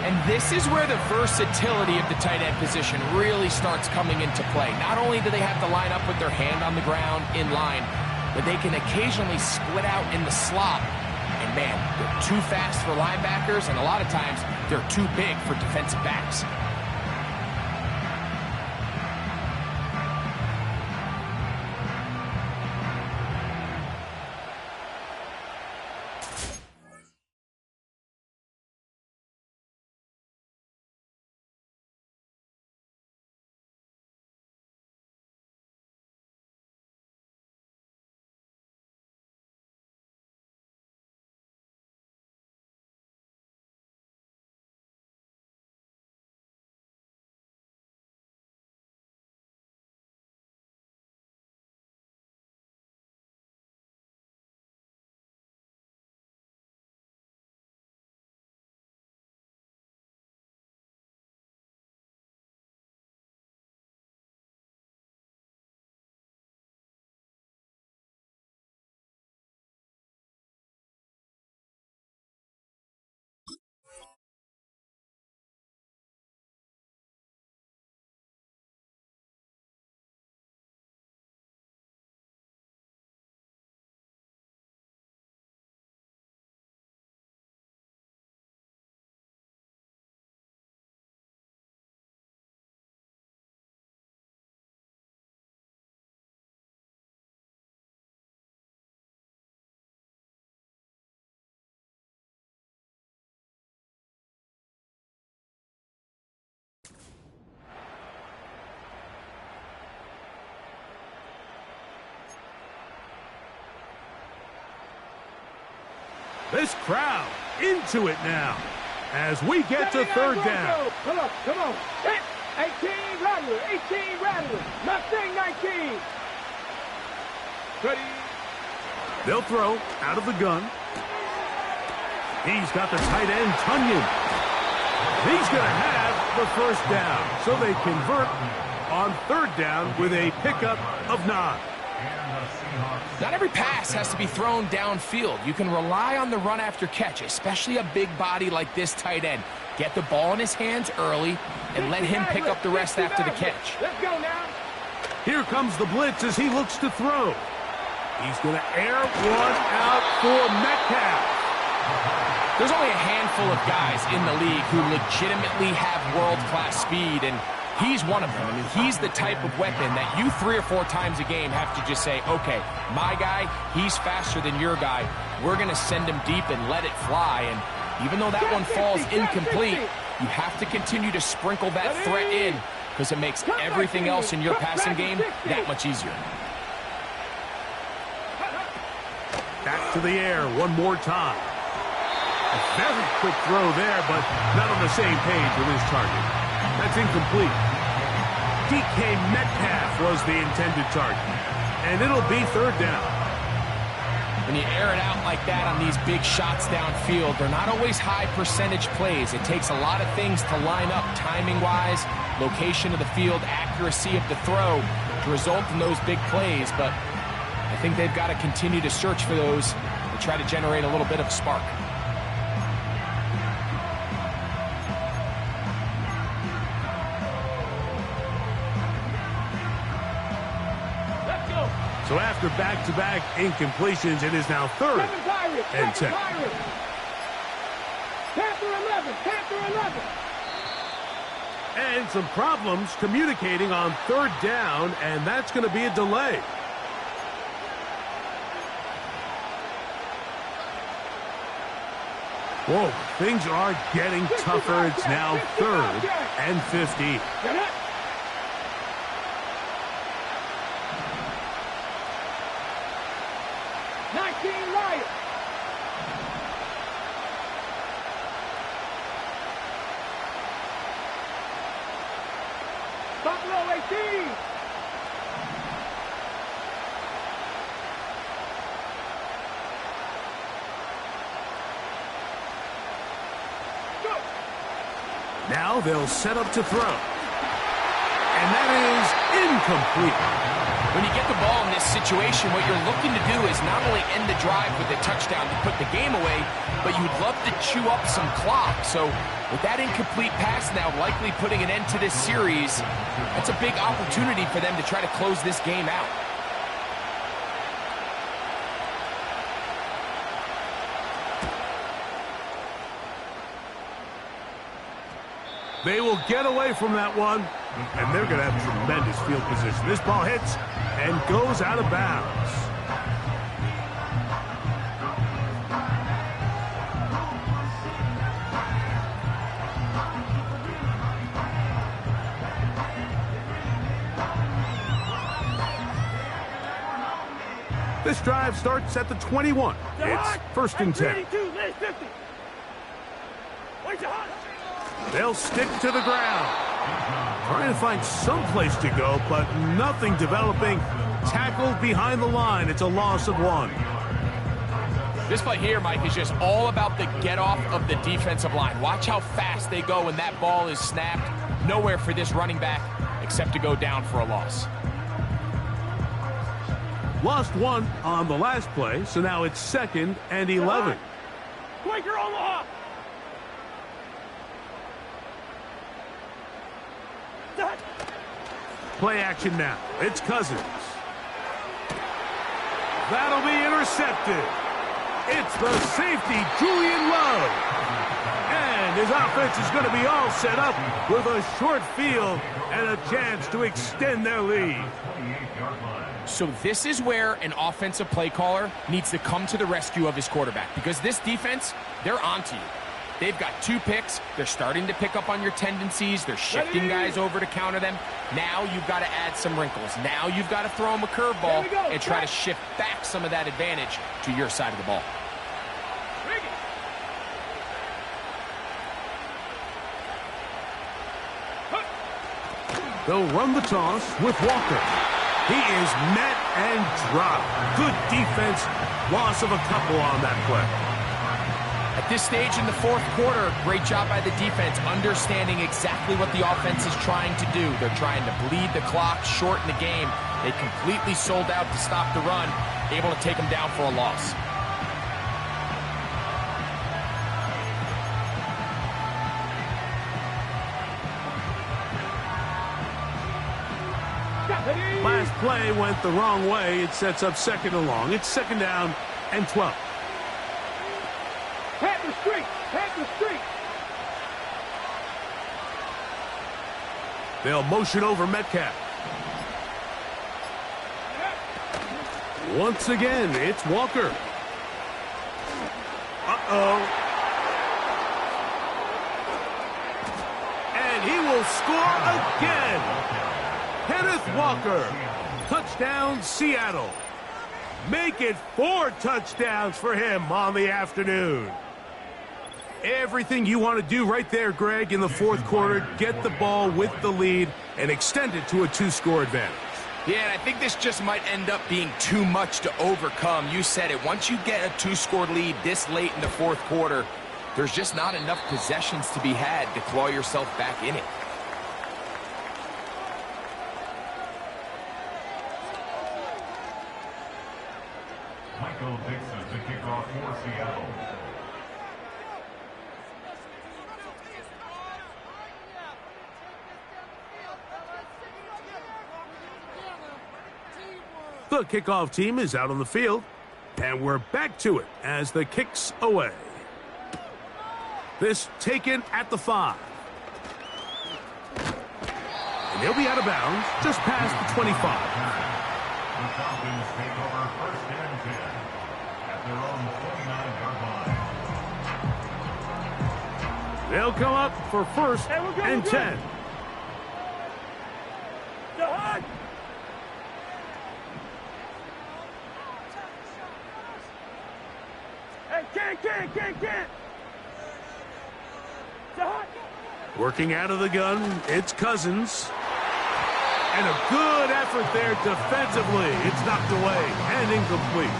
And this is where the versatility of the tight end position really starts coming into play. Not only do they have to line up with their hand on the ground in line, but they can occasionally split out in the slot. And man, they're too fast for linebackers, and a lot of times they're too big for defensive backs. This crowd into it now as we get to 3rd down. Come on, come on. 18 Rattler, 18 Rattler. Mustang 19. Ready? They'll throw out of the gun. He's got the tight end, Tunyon. He's going to have the 1st down. So they convert on 3rd down with a pickup of 9. Not every pass has to be thrown downfield. You can rely on the run after catch, especially a big body like this tight end. Get the ball in his hands early and let him pick up the rest after the catch. Let's go now. Here comes the blitz as he looks to throw. He's going to air one out for Metcalf. There's only a handful of guys in the league who legitimately have world-class speed, and he's one of them. I mean, he's the type of weapon that you 3 or 4 times a game have to just say, okay, my guy, he's faster than your guy. We're going to send him deep and let it fly. And even though that one falls incomplete, you have to continue to sprinkle that threat in because it makes everything else in your passing game that much easier. Back to the air one more time. A very quick throw there, but not on the same page with his target. That's incomplete. DK Metcalf was the intended target. And it'll be 3rd down. When you air it out like that on these big shots downfield, they're not always high percentage plays. It takes a lot of things to line up timing-wise. location of the field, accuracy of the throw to result in those big plays, but I think they've got to continue to search for those and try to generate a little bit of a spark. So after back-to-back incompletions, it is now 3rd and 10. Panther 11, Panther 11. And some problems communicating on 3rd down, and that's going to be a delay. Whoa, things are getting tougher. It's now 3rd and 50. 19 Lions. Buffalo 18. Go. Now they'll set up to throw. And that is incomplete. When you get the ball in this situation, what you're looking to do is not only end the drive with a touchdown to put the game away, but you'd love to chew up some clock. So with that incomplete pass now likely putting an end to this series, that's a big opportunity for them to try to close this game out. They will get away from that one, and they're going to have tremendous field position. This ball hits and goes out of bounds. This drive starts at the 21. It's 1st and 10. They'll stick to the ground. Trying to find some place to go, but nothing developing. Tackled behind the line. It's a loss of 1. This play here, Mike, is just all about the get-off of the defensive line. Watch how fast they go when that ball is snapped. Nowhere for this running back except to go down for a loss. Lost 1 on the last play, so now it's 2nd and 11. Quaker Omaha. Play action now. It's Cousins. That'll be intercepted. It's the safety, Julian Love. And his offense is going to be all set up with a short field and a chance to extend their lead. So this is where an offensive play caller needs to come to the rescue of his quarterback, because this defense, they're onto you. They've got 2 picks. They're starting to pick up on your tendencies. They're shifting guys over to counter them. Now you've got to add some wrinkles. Now you've got to throw them a curveball and try to shift back some of that advantage to your side of the ball. They'll run the toss with Walker. He is met and dropped. Good defense. Loss of a couple on that play. At this stage in the 4th quarter, great job by the defense, understanding exactly what the offense is trying to do. They're trying to bleed the clock, shorten the game. They completely sold out to stop the run, able to take them down for a loss. Last play went the wrong way. It sets up 2nd and long. It's 2nd down and 12. Panther Street, Panther Street. They'll motion over Metcalf. Once again, it's Walker. Uh-oh. And he will score again. Kenneth Walker. Touchdown, Seattle. Make it 4 touchdowns for him on the afternoon. Everything you want to do right there, Greg, in the 4th quarter. Get the ball with the lead and extend it to a 2-score advantage. Yeah, and I think this just might end up being too much to overcome. You said it. Once you get a 2-score lead this late in the 4th quarter, there's just not enough possessions to be had to claw yourself back in it. misses the kickoff for Seattle. The kickoff team is out on the field, and we're back to it as the kick's away. This taken at the 5. And he'll be out of bounds just past the 25. The Falcons take over 1st and 10 at their own 29-yard line. They'll come up for 1st and 10. Can't. Working out of the gun, it's Cousins. And a good effort there defensively. It's knocked away and incomplete.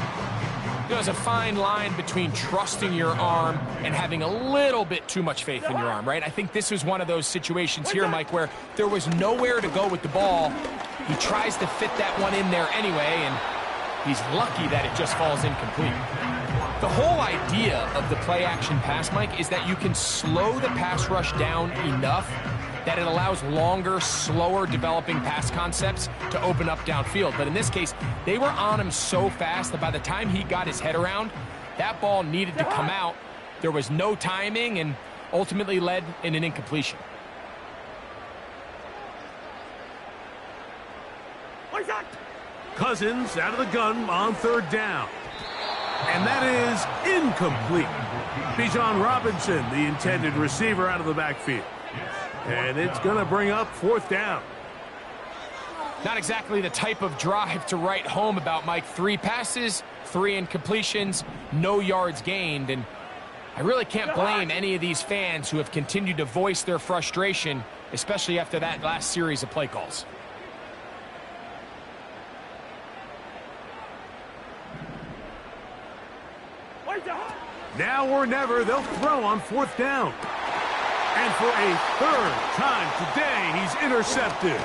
There's a fine line between trusting your arm and having a little bit too much faith in your arm, right? I think this was one of those situations here, Mike, where there was nowhere to go with the ball. He tries to fit that one in there anyway, and he's lucky that it just falls incomplete. The whole idea of the play-action pass, Mike, is that you can slow the pass rush down enough that it allows longer, slower developing pass concepts to open up downfield. But in this case, they were on him so fast that by the time he got his head around, that ball needed to come out. There was no timing and ultimately led in an incompletion. Cousins out of the gun on 3rd down. And that is incomplete. Bijan Robinson, the intended receiver, out of the backfield. And it's going to bring up 4th down. Not exactly the type of drive to write home about, Mike. 3 passes, 3 incompletions, no yards gained. And I really can't blame any of these fans who have continued to voice their frustration, especially after that last series of play calls. Now or never, they'll throw on 4th down. And for a 3rd time today, he's intercepted.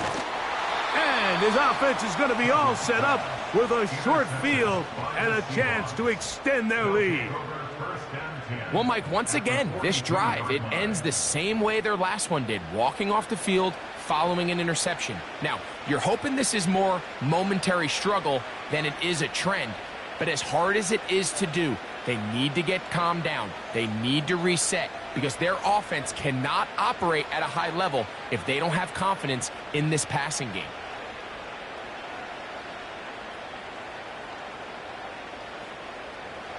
And his offense is going to be all set up with a short field and a chance to extend their lead. Well, Mike, once again, this drive, it ends the same way their last one did, walking off the field following an interception. Now, you're hoping this is more momentary struggle than it is a trend. But as hard as it is to do, they need to get calmed down. They need to reset because their offense cannot operate at a high level if they don't have confidence in this passing game.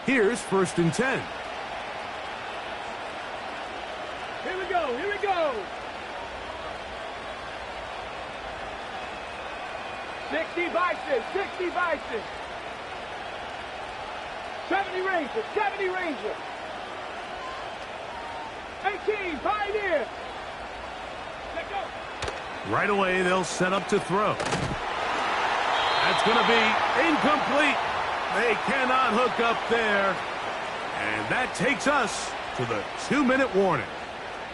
Here's 1st and 10. Here we go. 60 Bison. 70 Ranger. 18 Pioneer. Let go. Right away, they'll set up to throw. That's going to be incomplete. They cannot hook up there. And that takes us to the 2-minute warning.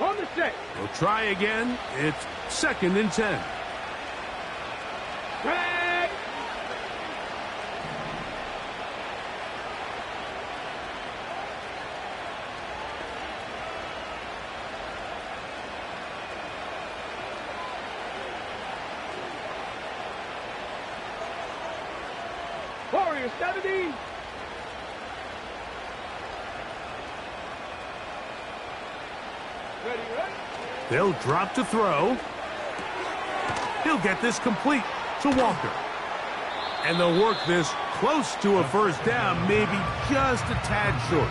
On the set. We'll try again. It's 2nd and 10. Drag. Warrior 70. Ready. They'll drop to throw. He'll get this complete to Walker. And they'll work this close to a 1st down, maybe just a tad short.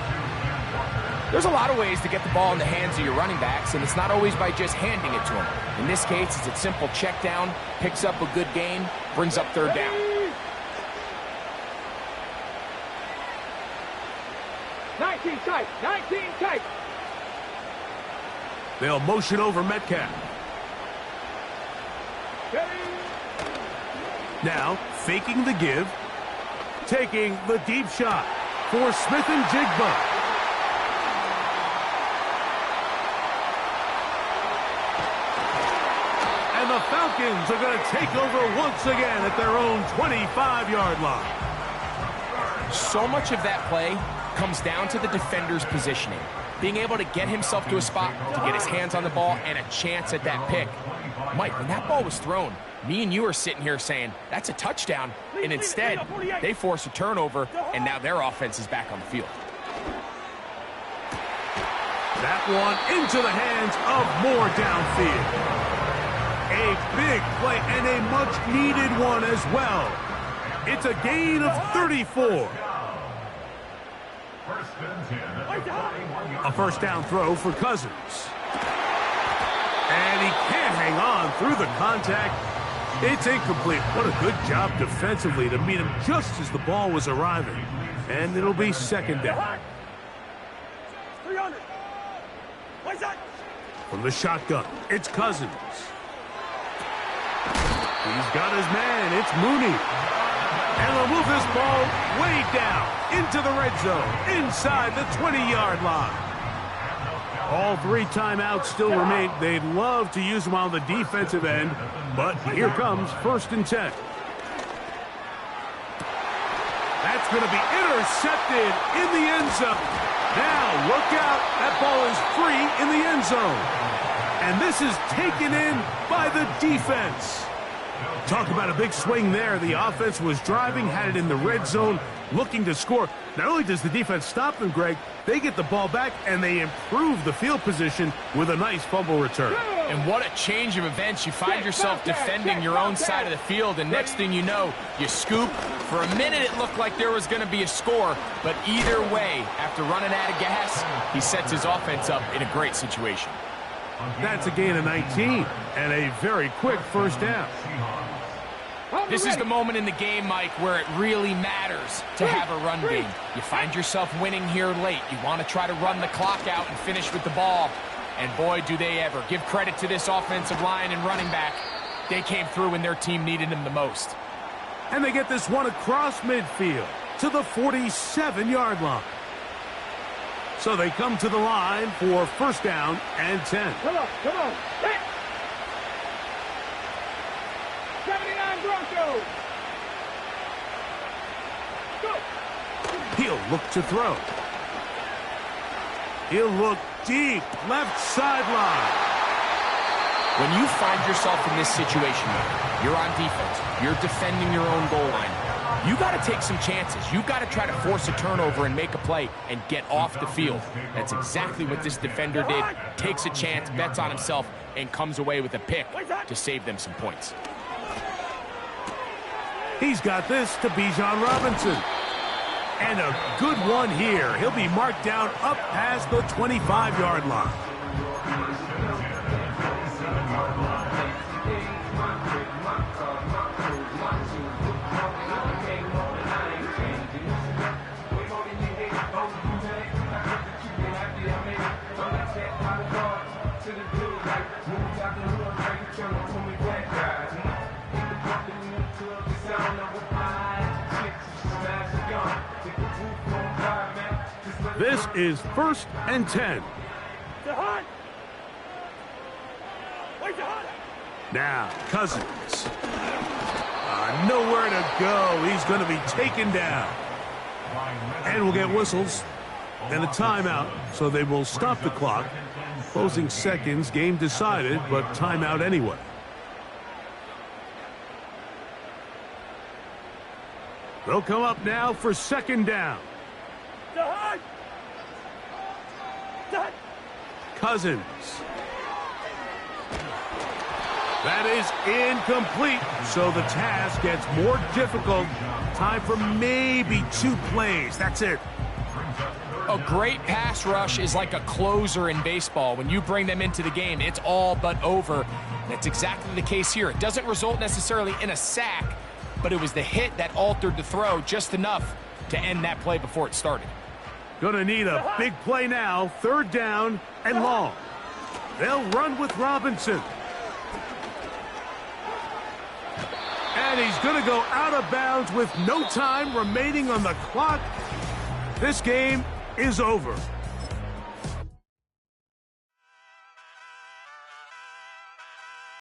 There's a lot of ways to get the ball in the hands of your running backs, and it's not always by just handing it to them. In this case, it's a simple check down, picks up a good gain, brings up 3rd down. 19 tight. They'll motion over Metcalf. Now, faking the give, taking the deep shot for Smith and Jigba. And the Falcons are going to take over once again at their own 25-yard line. So much of that play comes down to the defender's positioning. Being able to get himself to a spot, to get his hands on the ball, and a chance at that pick. Mike, when that ball was thrown, me and you are sitting here saying, that's a touchdown, and instead, they force a turnover, and now their offense is back on the field. That one into the hands of Moore downfield. A big play and a much-needed one as well. It's a gain of 34. A first down throw for Cousins. And he can't hang on through the contact. It's incomplete. What a good job defensively to meet him just as the ball was arriving. And it'll be second down. 300. From the shotgun, it's Cousins. He's got his man. It's Mooney. And they'll move this ball way down into the red zone, inside the 20-yard line. All 3 timeouts still remain. They'd love to use them on the defensive end, but here comes 1st and 10. That's going to be intercepted in the end zone. Now, look out. That ball is free in the end zone. And this is taken in by the defense. Talk about a big swing there. The offense was driving, had it in the red zone, looking to score. Not only does the defense stop them, Greg, they get the ball back and they improve the field position with a nice fumble return. And what a change of events. You find yourself defending your own side of the field, and next thing you know, you scoop. For a minute, it looked like there was going to be a score, but either way, after running out of gas, he sets his offense up in a great situation. That's a gain of 19 and a very quick first down. This is the moment in the game, Mike, where it really matters to have a run game. You find yourself winning here late. You want to try to run the clock out and finish with the ball. And boy, do they ever. Give credit to this offensive line and running back. They came through when their team needed them the most. And they get this one across midfield to the 47-yard line. So they come to the line for first down and 10. Come on. Hit. 79 Broncos. Go. He'll look to throw. He'll look deep, left sideline. When you find yourself in this situation, you're on defense, you're defending your own goal line, you got to take some chances. You got to try to force a turnover and make a play and get off the field. That's exactly what this defender did. Takes a chance, bets on himself, and comes away with a pick to save them some points. He's got this to Bijan Robinson. And a good one here. He'll be marked down up past the 25-yard line. This is 1st and 10. Now, Cousins. Nowhere to go. He's going to be taken down. And we'll get whistles and a timeout, so they will stop the clock. Closing seconds, game decided, but timeout anyway. They'll come up now for second down. Cousins. That is incomplete, so the task gets more difficult. Time for maybe 2 plays. That's it. A great pass rush is like a closer in baseball. When you bring them into the game, it's all but over. That's exactly the case here. It doesn't result necessarily in a sack, but it was the hit that altered the throw just enough to end that play before it started. Gonna need a big play now. Third down and long. They'll run with Robinson. And he's gonna go out of bounds with no time remaining on the clock. This game is over.